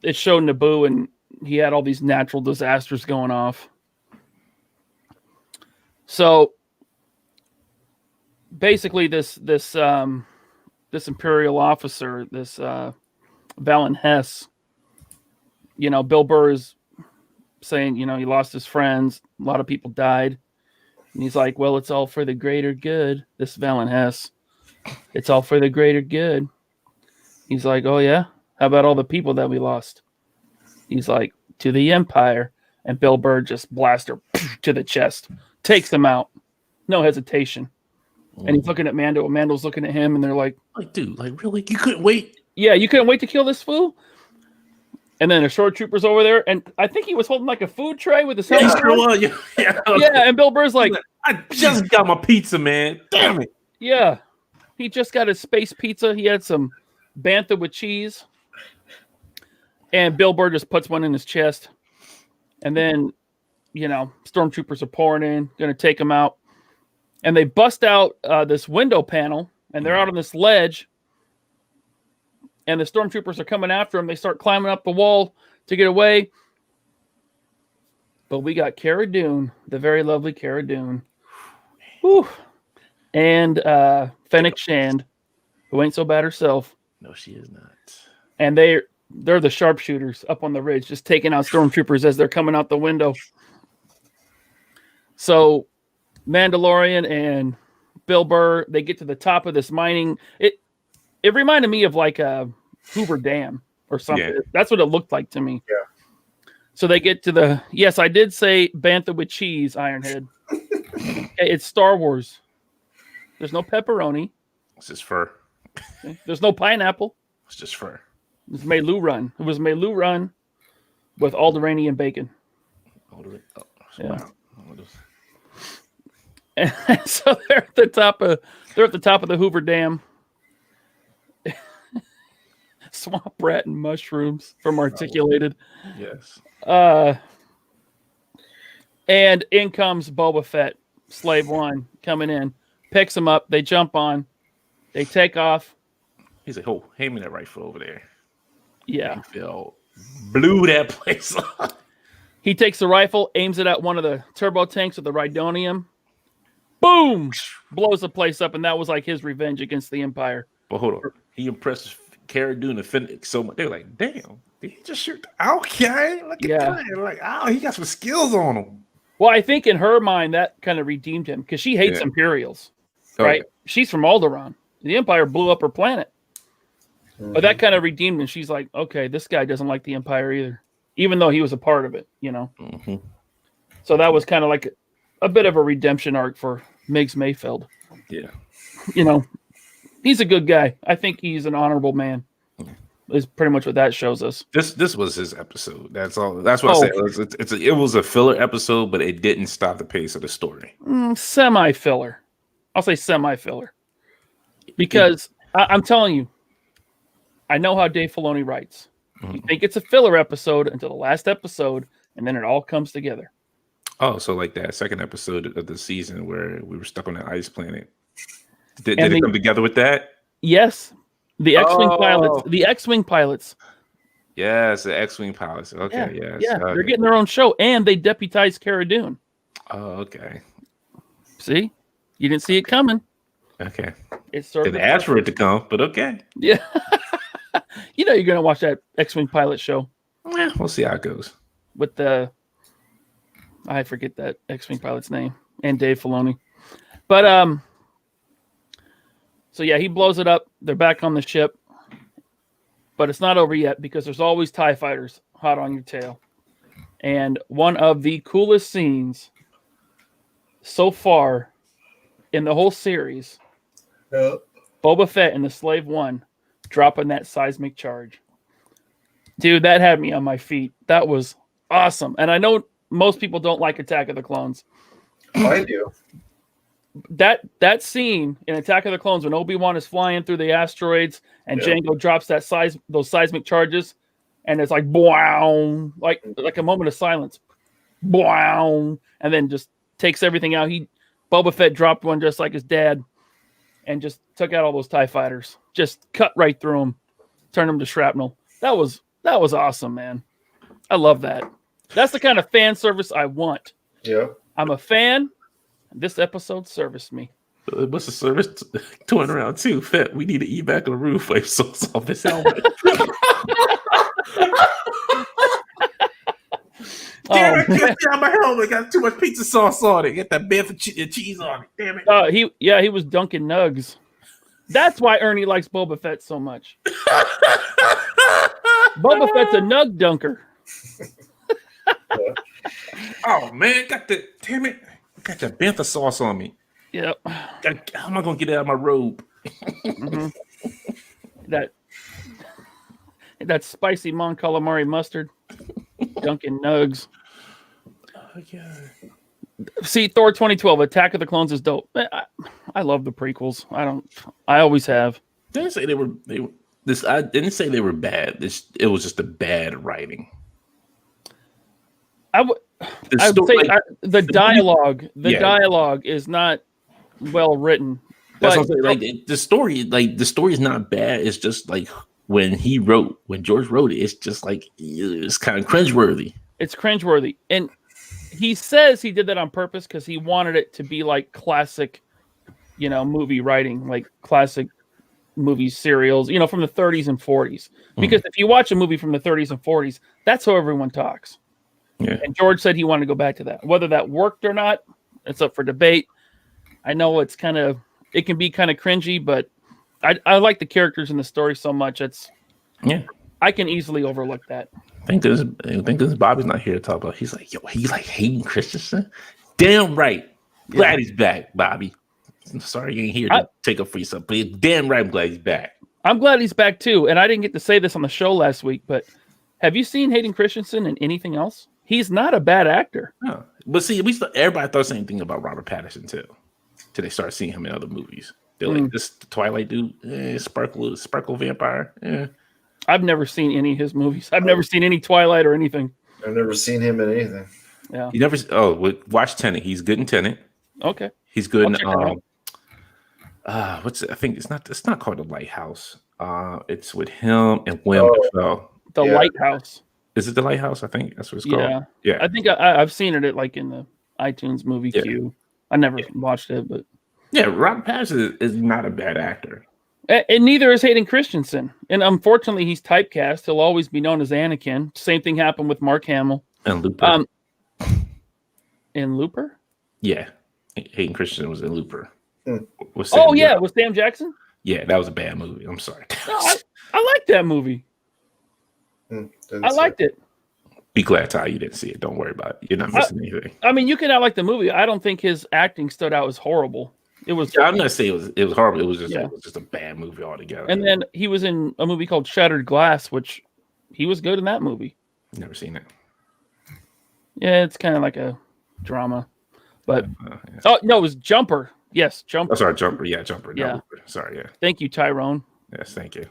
it showed Naboo, and he had all these natural disasters going off. So basically, this Imperial officer, this Valen Hess, Bill Burr is saying, he lost his friends, a lot of people died. And he's like, well, it's all for the greater good. This Valen Hess, it's all for the greater good. He's like, oh, yeah? How about all the people that we lost? He's like, to the Empire. And Bill Burr just blasts her to the chest. Takes him out. No hesitation. and he's looking at Mando, and Mando's looking at him, and they're like, dude, like really, you couldn't wait? Yeah, you couldn't wait to kill this fool. And then the short trooper's over there, and I think he was holding like a food tray with his helmet on. Yeah, and Bill Burr's like, I just got my pizza, man. Damn it. Yeah, he just got his space pizza. He had some bantha with cheese, and Bill Burr just puts one in his chest. And then, stormtroopers are pouring in, going to take him out. And they bust out this window panel, and they're out on this ledge. And the stormtroopers are coming after him. They start climbing up the wall to get away. But we got Cara Dune, the very lovely Cara Dune. Whew. And Fennec Shand, who ain't so bad herself. No, she is not. And they're the sharpshooters up on the ridge, just taking out stormtroopers as they're coming out the window. So Mandalorian and Bill Burr, they get to the top of this mining. It reminded me of like a Hoover Dam or something. Yeah. That's what it looked like to me. Yeah. So they get to yes, I did say bantha with cheese, Ironhead. It's Star Wars. There's no pepperoni. It's just fur. There's no pineapple. It's just fur. It's Melu Run. It was Melu Run with Alderani and bacon. Yeah. Wow. And so they're at the top of the Hoover Dam. Swamp rat and mushrooms from Articulated. Yes. And in comes Boba Fett, Slave One, coming in, picks him up. They jump on, they take off. He's like, "Oh, hand me that rifle over there." Yeah. Phil blew that place up. He takes the rifle, aims it at one of the turbo tanks with the Rhydonium. Boom! Blows the place up, and that was like his revenge against the Empire. But hold on, he impressed Cara Dune and Fennec so much. They're like, "Damn, did he just shoot?" Okay, look at that. Like, oh, he got some skills on him. Well, I think in her mind that kind of redeemed him because she hates Imperials, right? Yeah. She's from Alderaan. The Empire blew up her planet, but that kind of redeemed him. She's like, okay, this guy doesn't like the Empire either, even though he was a part of it, Mm-hmm. So that was kind of like a bit of a redemption arc for Migs Mayfeld. Yeah, he's a good guy. I think he's an honorable man. Is pretty much what that shows us. This was his episode. That's all. That's what I said. It was a filler episode, but it didn't stop the pace of the story. Semi-filler. I'll say semi-filler. Because I'm telling you, I know how Dave Filoni writes. Mm-hmm. You think it's a filler episode until the last episode, and then it all comes together. Oh, so like that second episode of the season where we were stuck on that ice planet. Did it come together with that? Yes. The X-Wing pilots. The X-Wing pilots. Yes, the X-Wing pilots. Okay, yes. Yeah, okay. They're getting their own show, and they deputized Cara Dune. Oh, okay. See? You didn't see it coming. Okay. It's sort of they asked for it to come, but okay. Yeah. You're going to watch that X-Wing pilot show. Yeah, we'll see how it goes. With I forget that X-Wing pilot's name, and Dave Filoni. But, so yeah, he blows it up. They're back on the ship. But it's not over yet because there's always TIE fighters hot on your tail. And one of the coolest scenes so far in the whole series, Boba Fett and the Slave One dropping that seismic charge. Dude, that had me on my feet. That was awesome. And I know most people don't like Attack of the Clones. I do. That scene in Attack of the Clones when Obi-Wan is flying through the asteroids and Jango drops those seismic charges, and it's like wow, like a moment of silence, wow, and then just takes everything out. Boba Fett dropped one just like his dad, and just took out all those TIE fighters, just cut right through them, turned them to shrapnel. That was awesome, man. I love that. That's the kind of fan service I want. Yeah, I'm a fan. This episode serviced me. What's the service? Touring around too. Fett, we need to eat back on the roof. Wipe sauce off his helmet. Damn it! Get down my helmet. Got too much pizza sauce on it. Get that beef and cheese on it. Damn it! He was dunking nugs. That's why Ernie likes Boba Fett so much. Boba Fett's a nug dunker. Oh man, got that bantha sauce on me. Yep. How am I gonna get it out of my robe? hmm That spicy Mon Calamari mustard, Dunkin' Nugs. Oh yeah. See, Thor 2012, Attack of the Clones is dope. I love the prequels. I always have. Didn't say they were. I didn't say they were bad. It was just a bad writing. I would say the dialogue is not well written. That's what I'm saying. Like the story is not bad. It's just like when George wrote it, it's just like it's kind of cringeworthy. It's cringeworthy, and he says he did that on purpose because he wanted it to be like classic, movie writing, like classic movie serials, from the 30s and 40s. Because if you watch a movie from the 30s and 40s, that's how everyone talks. Yeah. And George said he wanted to go back to that. Whether that worked or not, it's up for debate. I know it can be kind of cringy, but I like the characters in the story so much. I can easily overlook that. I think this Bobby's not here to talk about. He's like, he's like Hayden Christensen. Damn right. Glad he's back, Bobby. I'm sorry you ain't here to take up for yourself, but damn right, I'm glad he's back. I'm glad he's back too. And I didn't get to say this on the show last week, but have you seen Hayden Christensen in anything else? He's not a bad actor. No. But see, everybody thought the same thing about Robert Pattinson too. Till they start seeing him in other movies. They're like, this Twilight dude, sparkle vampire. Yeah. I've never seen any of his movies. I've never seen any Twilight or anything. I've never seen him in anything. Yeah. You never? Watch Tenet. He's good in Tenet. Okay. He's good in what's it? I think it's not called The Lighthouse. It's with him and William Dafoe. The Lighthouse. Is it The Lighthouse? I think that's what it's called. Yeah. I think I've seen it like in the iTunes movie queue. I never watched it, but Robert Pattinson is not a bad actor. And neither is Hayden Christensen. And unfortunately, he's typecast. He'll always be known as Anakin. Same thing happened with Mark Hamill. And Looper. In Looper? Yeah. Hayden Christensen was in Looper. With Sam Jackson? Yeah, that was a bad movie. I'm sorry. No, I liked that movie. I liked it. Be glad, Ty, you didn't see it. Don't worry about it. You're not missing anything. I mean, you can not like the movie. I don't think his acting stood out as horrible. It was. I'm not saying it was horrible. It was just a bad movie altogether. And then he was in a movie called Shattered Glass, which he was good in that movie. Never seen it. Yeah, it's kind of like a drama. But oh no, it was Jumper. Yes, Jumper. Oh, sorry, Jumper. Yeah, Jumper. Yeah. Looper. Sorry. Yeah. Thank you, Tyrone. Yes, thank you.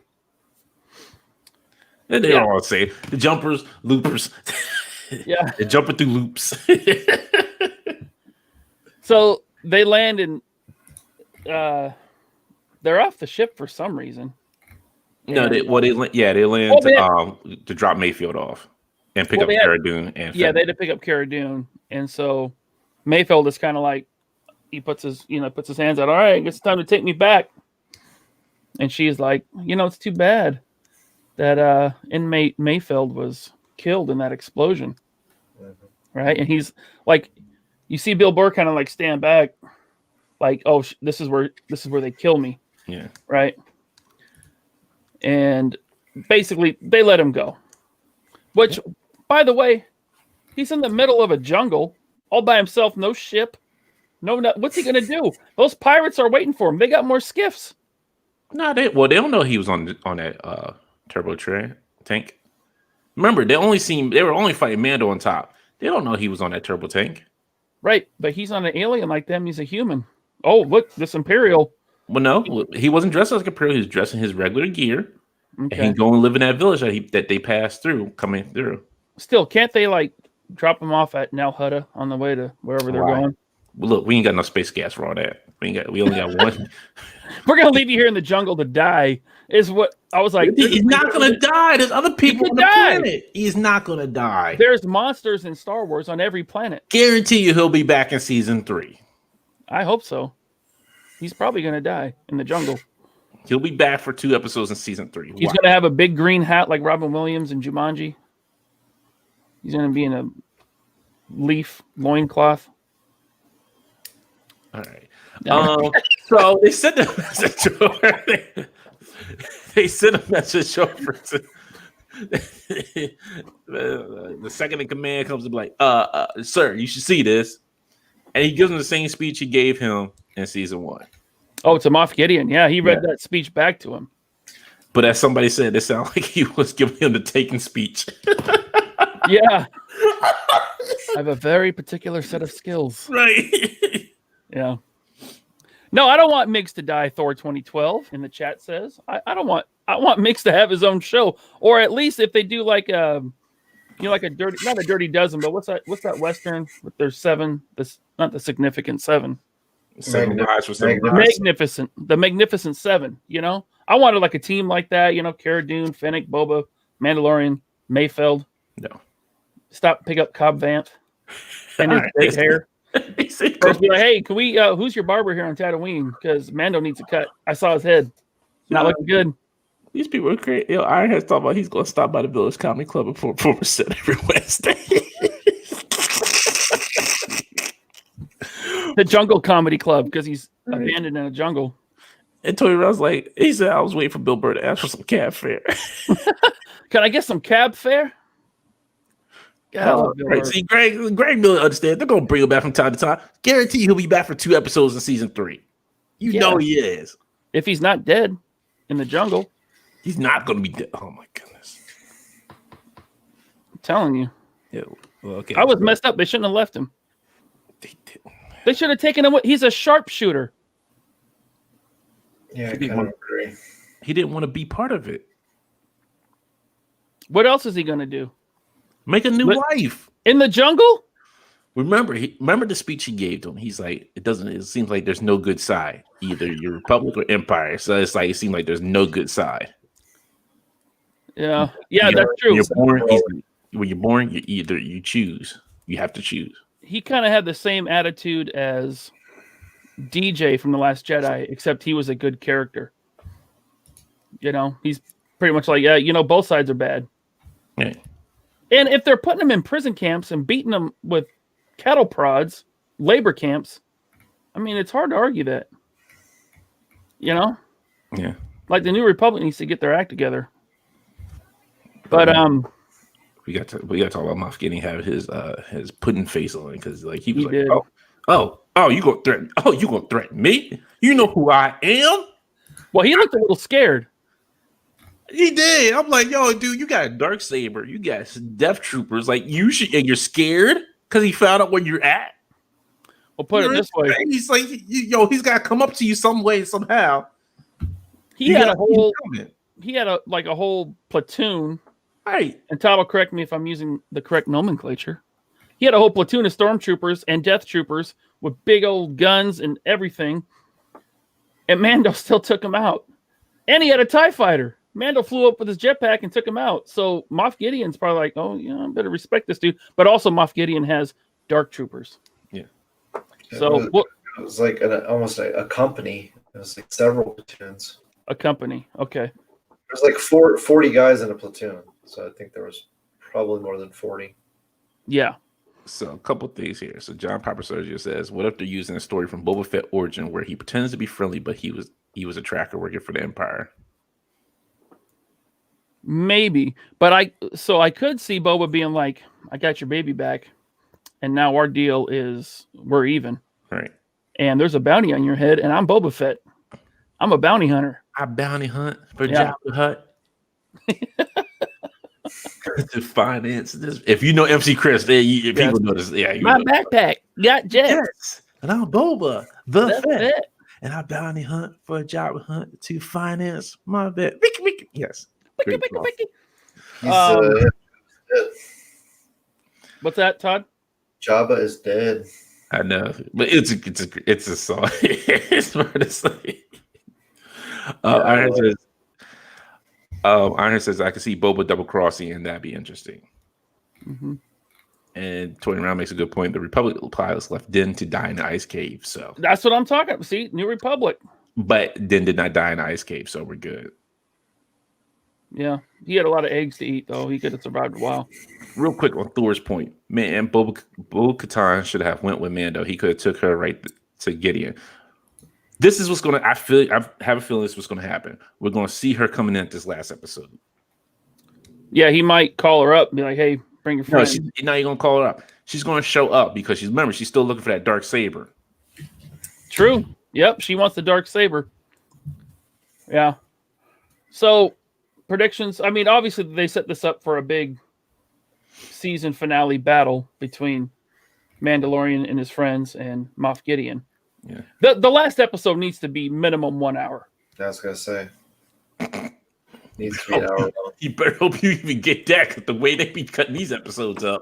And they all say the jumpers, loopers. Yeah, they're jumping through loops. So they land in. They're off the ship for some reason. No, they land to drop Mayfield off and pick up Cara Dune. And they had to pick up Cara Dune, and so Mayfield is kind of like he puts his hands out. All right, I guess it's time to take me back. And she's like, it's too bad that inmate Mayfield was killed in that explosion, right? And he's like, you see Bill Burr kind of like stand back, like, oh, this is where they kill me, right? And basically, they let him go. Which, by the way, he's in the middle of a jungle, all by himself, no ship, no. What's he gonna do? Those pirates are waiting for him. They got more skiffs. No, they don't know he was on that turbo tank. Remember, they were only fighting Mando on top. They don't know he was on that turbo tank. Right, but he's not an alien like them. He's a human. Oh, look, this Imperial. Well, no, he wasn't dressed like a Imperial. He was dressed in his regular gear. Okay. And he go and live in that village that they passed through, coming through. Still, can't they like drop him off at Nal Hutta on the way to wherever they're going? Well, look, we ain't got no space gas for all that. We only got one. We're gonna leave you here in the jungle to die. Is what I was like. He's not gonna die. There's other people on the planet. He's not gonna die. There's monsters in Star Wars on every planet. Guarantee you, he'll be back in season 3. I hope so. He's probably gonna die in the jungle. He'll be back for 2 episodes in season 3. He's gonna have a big green hat like Robin Williams in Jumanji. He's gonna be in a leaf loincloth. All right. So they sent a message over. They sent a message over to the second in command comes to be like, sir, you should see this. And he gives him the same speech he gave him in season 1. Oh, to Moff Gideon. Yeah, he read that speech back to him. But as somebody said, it sounded like he was giving him the Taken speech. Yeah. I have a very particular set of skills. Right. Yeah. No, I don't want Miggs to die. Thor 2012 in the chat says. I want Miggs to have his own show, or at least if they do like like a dirty, not a Dirty Dozen, but what's that Western with their 7? This not the Significant 7. The Magnificent 7. I wanted like a team like that. Cara Dune, Fennec, Boba, Mandalorian, Mayfeld. No. Stop, pick up Cobb Vanth and his big hair. First, be like, hey, can we? Who's your barber here on Tatooine? Because Mando needs a cut. I saw his head. Not looking good. These people are crazy. Iron has talked about he's going to stop by the Village Comedy Club and perform every Wednesday. The Jungle Comedy Club, because he's abandoned in a jungle. And Tony Ross he said, I was waiting for Bill Burr to ask for some cab fare. Can I get some cab fare? Right. See, Greg Miller understands. They're going to bring him back from time to time. Guarantee he'll be back for 2 episodes in season 3. You know he is. If he's not dead in the jungle. He's not going to be dead. Oh, my goodness. I'm telling you. Yeah. Well, okay. I was messed up. They shouldn't have left him. They did. They should have taken him. He's a sharpshooter. Yeah, I kind of agree. He didn't want to be part of it. What else is he going to do? Make a new life. In the jungle? Remember the speech he gave to him. He's like, it seems like there's no good side. Either you're Republic or Empire. So it seems like there's no good side. Yeah. Yeah, that's true. When you're born, you choose. You have to choose. He kind of had the same attitude as DJ from The Last Jedi, except he was a good character. He's pretty much like, both sides are bad. Yeah. And if they're putting them in prison camps and beating them with cattle prods, labor camps, I mean, it's hard to argue that. Yeah. Like the New Republic needs to get their act together. But we got to talk about Moff Gideon have his pudding face on because he was did. you gonna threaten me? You know who I am? Well, he looked a little scared. He did. I'm like, yo, dude, you got a Darksaber. You got Death Troopers. And you're scared because he found out where you're at. Well, put it this way. He's like, he's got to come up to you some way, somehow. He had a whole platoon. Right. And Todd will correct me if I'm using the correct nomenclature. He had a whole platoon of stormtroopers and death troopers with big old guns and everything. And Mando still took him out. And he had a TIE fighter. Mando flew up with his jetpack and took him out. So Moff Gideon's probably like, oh, I better respect this dude. But also Moff Gideon has dark troopers. Yeah. So it was like almost a company. It was like several platoons. A company. Okay. There's like 40 guys in a platoon. So I think there was probably more than 40. Yeah. So a couple things here. So John Papa Sergio says, what if they're using a story from Boba Fett origin where he pretends to be friendly, but he was a tracker working for the Empire? Maybe. But I could see Boba being like, I got your baby back. And now our deal is we're even. Right. And there's a bounty on your head, and I'm Boba Fett. I'm a bounty hunter. I bounty hunt for Jabba the Hutt. To finance this. If you know MC Chris, people know this. Yeah, my backpack got jets. Yes. And I'm Boba the Fett. And I bounty hunt for Jabba Hutt to finance my vet. Yes. What's that, Todd? Jabba is dead. I know, but it's a song. It's hard to say. Iron says I can see Boba double crossing, and that'd be interesting. Mm-hmm. And Tony Round makes a good point. The Republic pilots left Din to die in the ice cave. So that's what I'm talking about. See, New Republic. But Din did not die in the ice cave, so we're good. Yeah, he had a lot of eggs to eat, though. He could have survived a while. Real quick on Thor's point, man, Bo-Katan should have went with Mando. He could have took her right to Gideon. This is what's going to. I have a feeling this is what's going to happen. We're going to see her coming in at this last episode. Yeah, he might call her up and be like, "Hey, bring your friend." No, now you're going to call her up. she's going to show up because she's still looking for that dark saber. True. Yep, she wants the dark saber. Yeah. So, predictions. I mean, obviously they set this up for a big season finale battle between Mandalorian and his friends and Moff Gideon. Yeah. The last episode needs to be minimum 1 hour. I was gonna say needs to be an hour long. You better hope you even get that, because the way they be cutting these episodes up.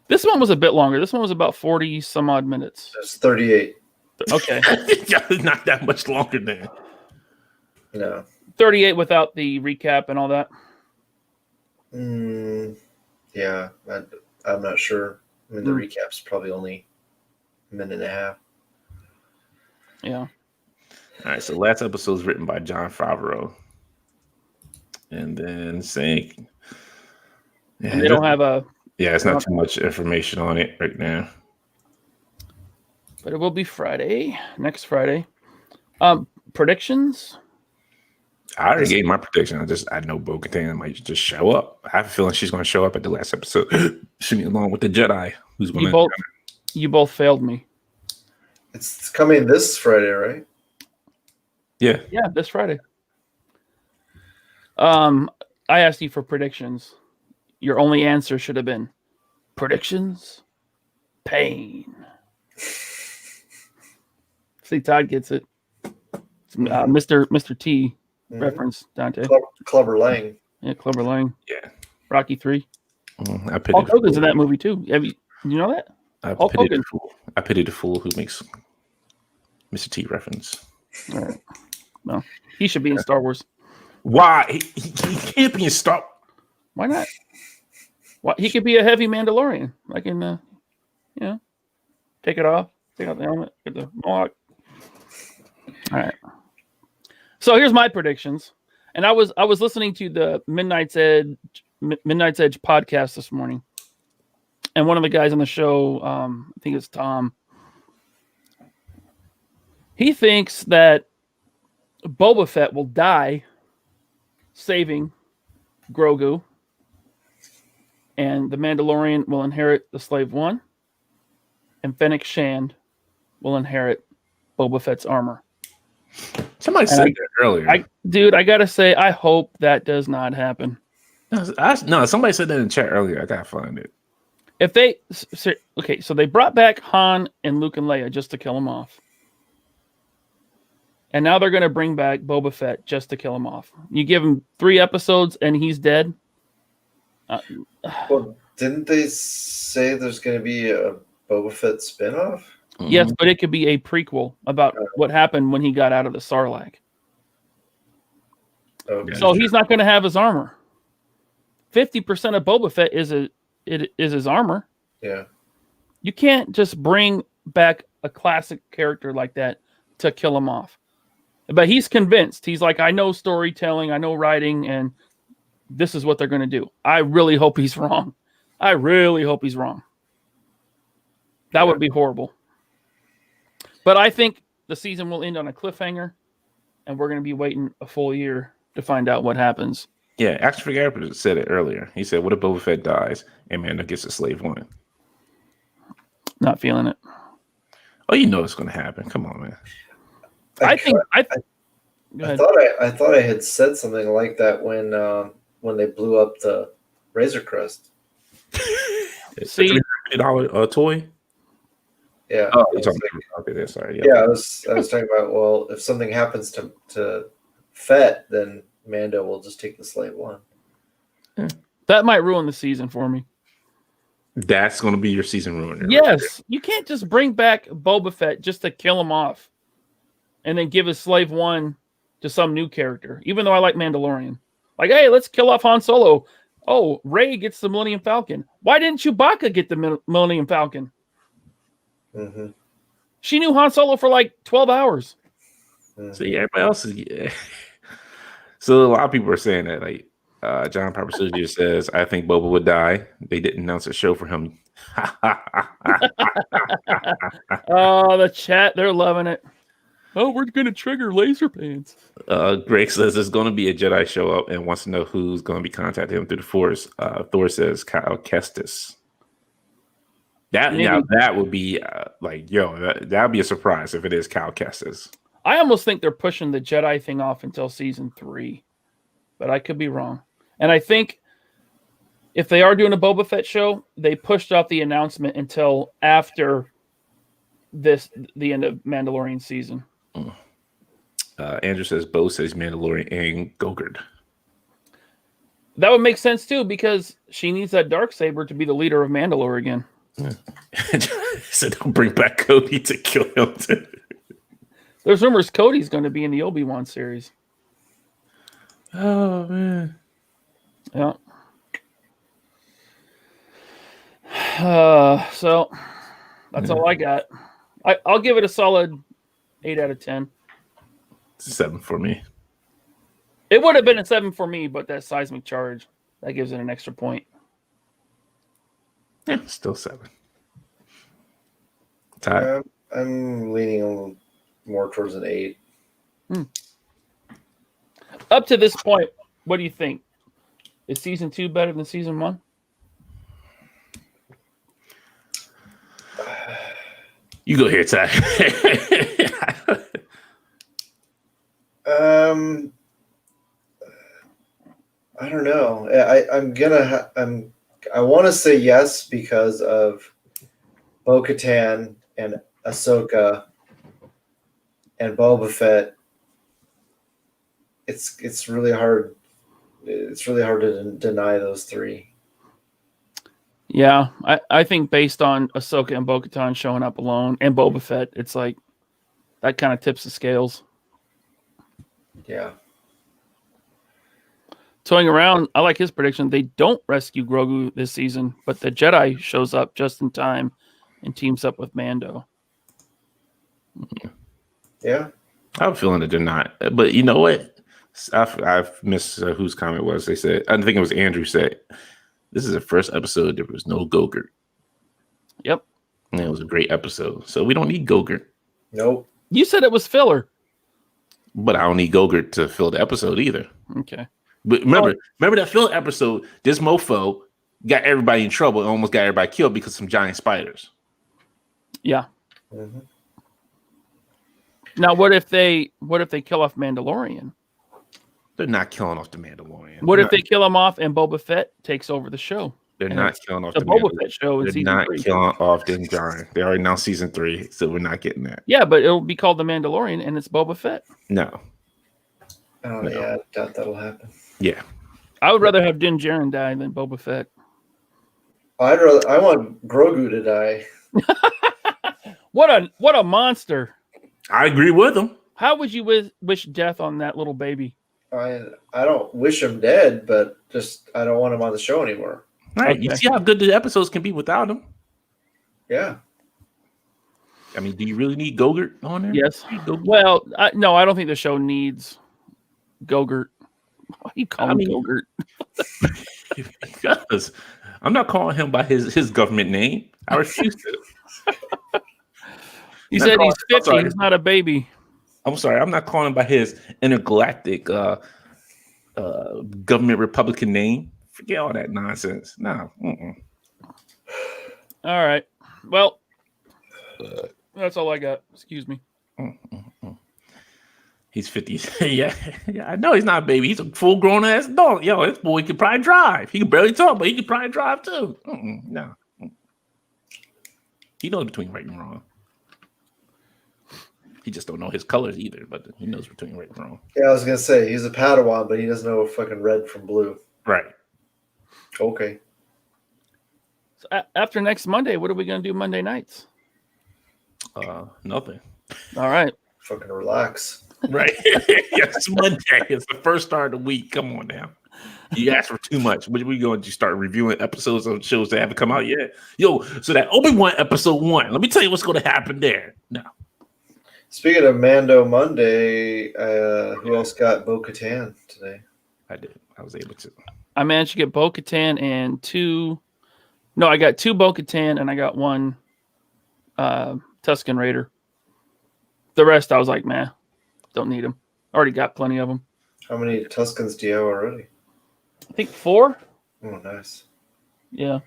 This one was a bit longer. This one was about 40 some odd minutes. It's 38. Okay. Not that much longer than. No. 38 without the recap and all that. Yeah, I'm not sure. I mean, the recap's probably only a minute and a half. Yeah. All right, so last episode is written by Jon Favreau. And then saying... Yeah, And they don't have a... Yeah, it's not too much information on it right now. But it will be Friday, next Friday. Predictions? I already gave my prediction. I know Bo-Katan might just show up. I have a feeling she's going to show up at the last episode. Shooting along with the Jedi. Who's going to... You both failed me. It's coming this Friday, right? Yeah. Yeah, this Friday. I asked you for predictions. Your only answer should have been predictions, pain. See, Todd gets it. Mr. T reference, Dante. Clubber Lang. Yeah, Clubber Lang. Yeah. Rocky 3. I pity Hulk Hogan's in that movie too. You know that? I pity the fool who makes Mr. T reference. All right. Well, he should be in Star Wars. Why? He can't be in Star. Why not? Why he could be a heavy Mandalorian, like in take it off, take out the helmet, get the mohawk. All right. So here's my predictions, and I was listening to the Midnight's Edge podcast this morning, and one of the guys on the show, I think it's Tom. He thinks that Boba Fett will die saving Grogu, and the Mandalorian will inherit the Slave One, and Fennec Shand will inherit Boba Fett's armor. Somebody said that earlier. I gotta say, I hope that does not happen. No, somebody said that in chat earlier. I gotta find it. If they so they brought back Han and Luke and Leia just to kill him off. And now they're going to bring back Boba Fett just to kill him off. You give him 3 episodes and he's dead. Well, didn't they say there's going to be a Boba Fett spinoff? Mm-hmm. Yes, but it could be a prequel about what happened when he got out of the Sarlacc. Okay. So he's not going to have his armor. 50% of Boba Fett is his armor. Yeah. You can't just bring back a classic character like that to kill him off. But he's convinced. He's like, I know storytelling, I know writing, and this is what they're going to do. I really hope he's wrong. I really hope he's wrong. That would be horrible. But I think the season will end on a cliffhanger, and we're going to be waiting a full year to find out what happens. Yeah, Action Figure Arthur said it earlier. He said, what if Boba Fett dies and Mando gets a Slave One? Not feeling it. Oh, you know it's going to happen. Come on, man. I thought I had said something like that when they blew up the Razor Crest. See, $350 toy. Yeah. Oh, okay, sorry. Yeah, I was talking about. Well, if something happens to Fett, then Mando will just take the Slave One. Yeah. That might ruin the season for me. That's going to be your season ruiner. Yes, right? You can't just bring back Boba Fett just to kill him off, and then give his Slave One to some new character. Even though I like Mandalorian, like, hey, let's kill off Han Solo. Oh, Rey gets the Millennium Falcon. Why didn't Chewbacca get the Millennium Falcon? Mm-hmm. She knew Han Solo for like 12 hours. Mm-hmm. See, everybody else is. Yeah. So a lot of people are saying that, like John Papa Studio says, I think Boba would die. They didn't announce a show for him. Oh, the chat, they're loving it. Oh, we're going to trigger laser pants. Greg says there's going to be a Jedi show up and wants to know who's going to be contacting him through the Force. Thor says Kyle Kestis. That would be that would be a surprise if it is Cal Kestis. I almost think they're pushing the Jedi thing off until season 3, but I could be wrong. And I think if they are doing a Boba Fett show, they pushed off the announcement until after the end of Mandalorian season. Andrew says Bo says Mandalorian and Gogurt. That would make sense too, because she needs that Darksaber to be the leader of Mandalore again. So don't bring back Cody to kill him. There's rumors Cody's going to be in the Obi-Wan series. Oh man. Yeah. So that's all I got. I'll give it a solid 8 out of 10. 7 for me. It would have been a 7 for me, but that seismic charge, that gives it an extra point. Yeah, still 7. Ty? I'm leaning a little more towards an 8. Up to this point, what do you think? Is season 2 better than season 1? You go here, Ty. I don't know. I want to say yes because of Bo-Katan and Ahsoka and Boba Fett. It's really hard. It's really hard to deny those 3. Yeah, I think based on Ahsoka and Bo-Katan showing up alone and Boba Fett, it's like that kind of tips the scales. Yeah. Toying around, I like his prediction. They don't rescue Grogu this season, but the Jedi shows up just in time and teams up with Mando. Yeah. I have a feeling that they're not. But you know what? I've missed whose comment was. They said, I think it was Andrew said, this is the first episode there was no Gogurt. Yep. And it was a great episode. So we don't need Gogurt. Nope. You said it was filler. But I don't need Gogurt to fill the episode either. Okay. But remember that filler episode, this mofo got everybody in trouble and almost got everybody killed because of some giant spiders. Yeah. Mm-hmm. Now, what if they kill off Mandalorian? They're not killing off the Mandalorian. What if they kill him off and Boba Fett takes over the show? They're not killing off the Boba Fett show. They're not killing off Din Djarin. They already announced season 3, so we're not getting that. Yeah, but it'll be called The Mandalorian, and it's Boba Fett. No. Oh, no. Yeah, I doubt that'll happen. Yeah. I would rather have Din Djarin die than Boba Fett. I want Grogu to die. What a monster. I agree with him. How would you wish death on that little baby? I don't wish him dead, but just I don't want him on the show anymore. Right. Okay. You see how good the episodes can be without him? Yeah. I mean, do you really need Gogurt on there? Yes. Well, no, I don't think the show needs Gogurt. Why do you call him Gogurt? Because I'm not calling him by his government name. I refuse to. He said he's 50. He's not a baby. I'm sorry. I'm not calling him by his intergalactic government Republican name. Forget all that nonsense. No. Mm-mm. All right. Well, that's all I got. Excuse me. He's 50. yeah, I know he's not a baby. He's a full-grown ass adult. Yo, this boy can probably drive. He can barely talk, but he can probably drive too. No. He knows between right and wrong. He just don't know his colors either, but he knows between right and wrong. Yeah, I was going to say, he's a Padawan, but he doesn't know fucking red from blue. Right. Okay. So after next Monday, what are we going to do Monday nights? Nothing. All right. Fucking relax. Right. It's Monday. It's the first start of the week. Come on now. You asked for too much. What are we going to start reviewing episodes of shows that haven't come out yet? Yo, so that Obi-Wan episode 1, let me tell you what's going to happen there. No. Speaking of Mando Monday, who else got Bo-Katan today? I did. I was able to. I managed to get Bo-Katan and 2. No, I got 2 Bo-Katan and I got 1 Tusken Raider. The rest, I was like, man, don't need them. Already got plenty of them. How many Tuskens do you have already? I think 4. Oh, nice. Yeah.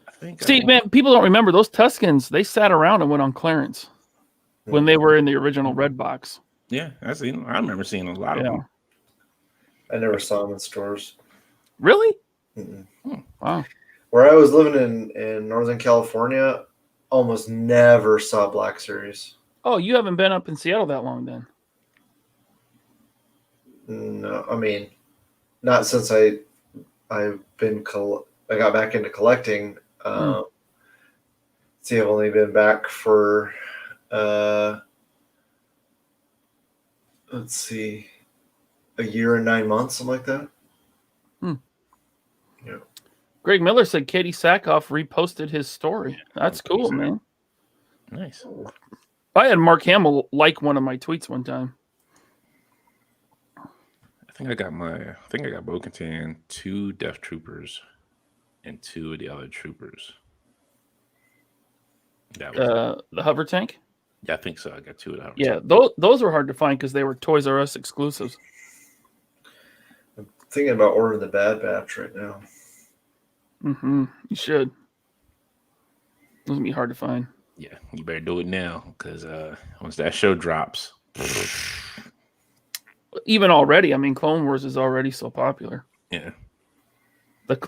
I think. See, man, people don't remember those Tuscans. They sat around and went on clearance when they were in the original red box. Yeah, I seen. I remember seeing a lot of them. I never saw them in stores. Really? Mm-mm. Wow. Where I was living in Northern California, almost never saw Black Series. Oh, you haven't been up in Seattle that long then? No, I mean, not since I've been I got back into collecting. See, I've only been back for let's see, a year and 9 months, something like that. Yeah. Greg Miller said Katie Sackhoff reposted his story. That's cool, man. Nice. I had Mark Hamill like one of my tweets one time. I think I got Bo-Katan, 2 Death Troopers, and 2 of the other troopers. That was The hover tank? Yeah, I think so. I got 2 of them. Yeah, those were hard to find because they were Toys R Us exclusives. I'm thinking about ordering the Bad Batch right now. Mm-hmm. You should. It's gonna be hard to find. Yeah, you better do it now because once that show drops. Even already, I mean, Clone Wars is already so popular. Yeah. But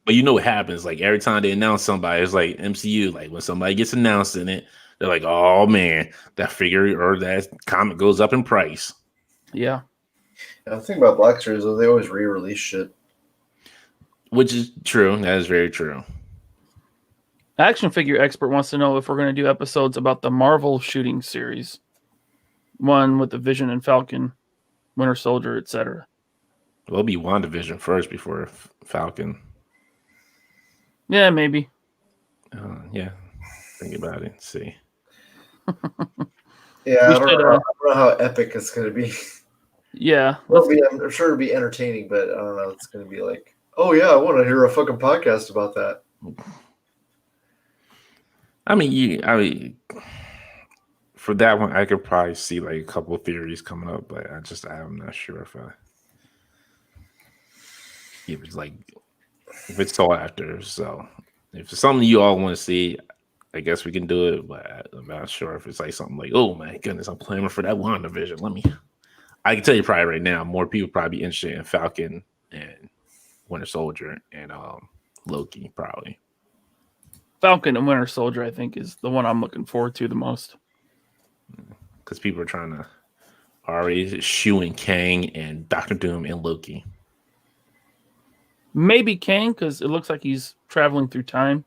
you know what happens? Like every time they announce somebody, it's like MCU. Like when somebody gets announced in it, they're like, "Oh man, that figure or that comic goes up in price." Yeah. The thing about Black Series is they always re-release shit. Which is true. That is very true. Action Figure Expert wants to know if we're going to do episodes about the Marvel shooting series, one with the Vision and Falcon, Winter Soldier, etc. It'll be WandaVision first before Falcon. Yeah, maybe. Yeah, think about it. See. Yeah, I don't know how epic it's going to be. Yeah, I'm sure it'll be entertaining, but I don't know. It's going to be like, oh yeah, I want to hear a fucking podcast about that. I mean, for that one, I could probably see like a couple of theories coming up, but I'm not sure if if it's sought after. So if it's something you all want to see, I guess we can do it, but I'm not sure if it's like something like, oh my goodness, I'm clamoring for that WandaVision. I can tell you probably right now, more people probably be interested in Falcon and Winter Soldier and Loki probably. Falcon and Winter Soldier, I think, is the one I'm looking forward to the most. Because people are trying to already shooing Kang and Doctor Doom and Loki. Maybe Kang, because it looks like he's traveling through time.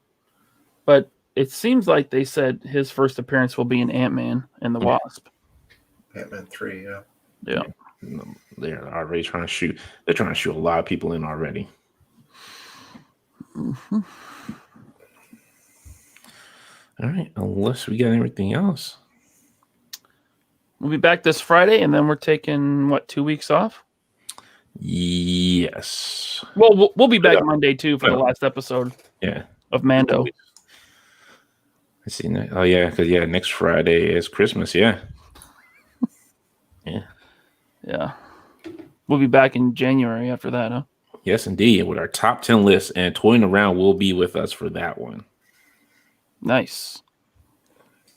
But it seems like they said his first appearance will be in Ant-Man and the Wasp. Ant-Man 3, yeah. Yeah. They're already trying to shoot. They're trying to shoot a lot of people in already. Mm-hmm. All right, unless we got everything else. We'll be back this Friday, and then we're taking, 2 weeks off? Yes. Well, we'll be back Monday, too, for the last episode of Mando. I see that. Oh, yeah, because, next Friday is Christmas, yeah. Yeah. We'll be back in January after that, huh? Yes, indeed, with our top 10 list, and Toying Around will be with us for that one. Nice.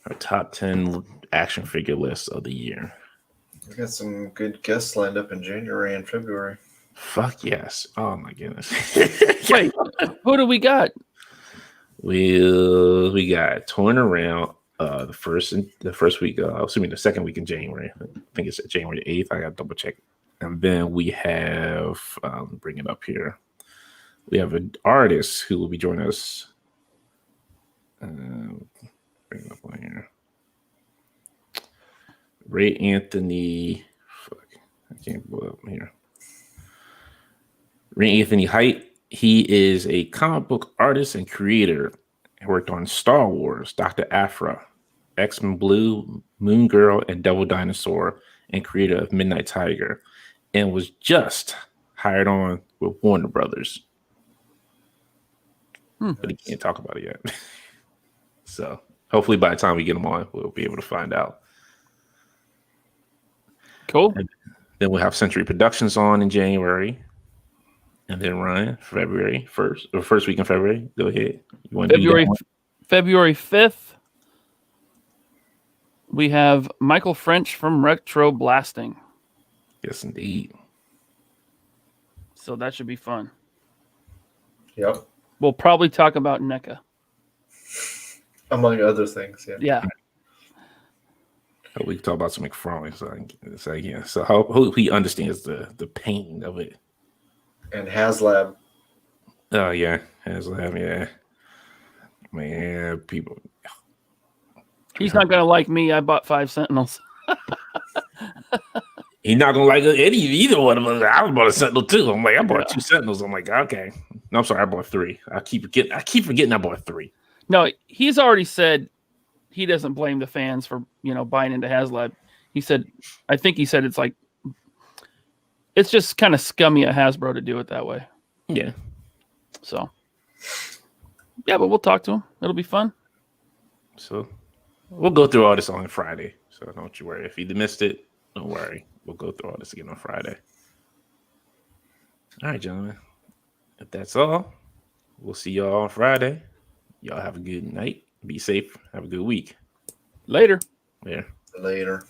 Our top 10 action figure list of the year. We got some good guests lined up in January and February. Fuck yes. Oh my goodness. Wait, who do we got? We got Toying Around the first week, assuming the second week in January. I think it's January 8th. I got to double check. And then we have bring it up here. We have an artist who will be joining us. Bring it up on here. Ray Anthony. Fuck, I can't pull it up here. Ray Anthony Height. He is a comic book artist and creator. He worked on Star Wars, Dr. Aphra, X-Men Blue, Moon Girl, and Devil Dinosaur, and creator of Midnight Tiger, and was just hired on with Warner Brothers. But he can't talk about it yet. So hopefully by the time we get him on, we'll be able to find out. Cool. And then we'll have Century Productions on in January. And then Ryan, February 1st or first week in February. Go ahead. You want to do February that one? February 5th, we have Michael French from Retro Blasting. Yes, indeed. So that should be fun. Yep. We'll probably talk about NECA. Among other things, yeah. Yeah. We can talk about some McFarlane. So I hope he understands the pain of it. And HasLab. Oh yeah, yeah. Man, people. He's not going to like me. I bought 5 Sentinels. He's not gonna like either one of us. I bought a Sentinel too. I'm like, I bought 2 Sentinels. I'm like, okay. No, I'm sorry, I bought 3. I keep forgetting I bought 3. No, he's already said he doesn't blame the fans for buying into HasLab. He said, I think he said it's just kind of scummy at Hasbro to do it that way. Yeah. So, yeah, but we'll talk to him. It'll be fun. So we'll go through all this on Friday. So don't you worry. If you missed it, don't worry. We'll go through all this again on Friday. All right, gentlemen. If that's all, we'll see y'all on Friday. Y'all have a good night. Be safe. Have a good week. Later. Yeah. Later.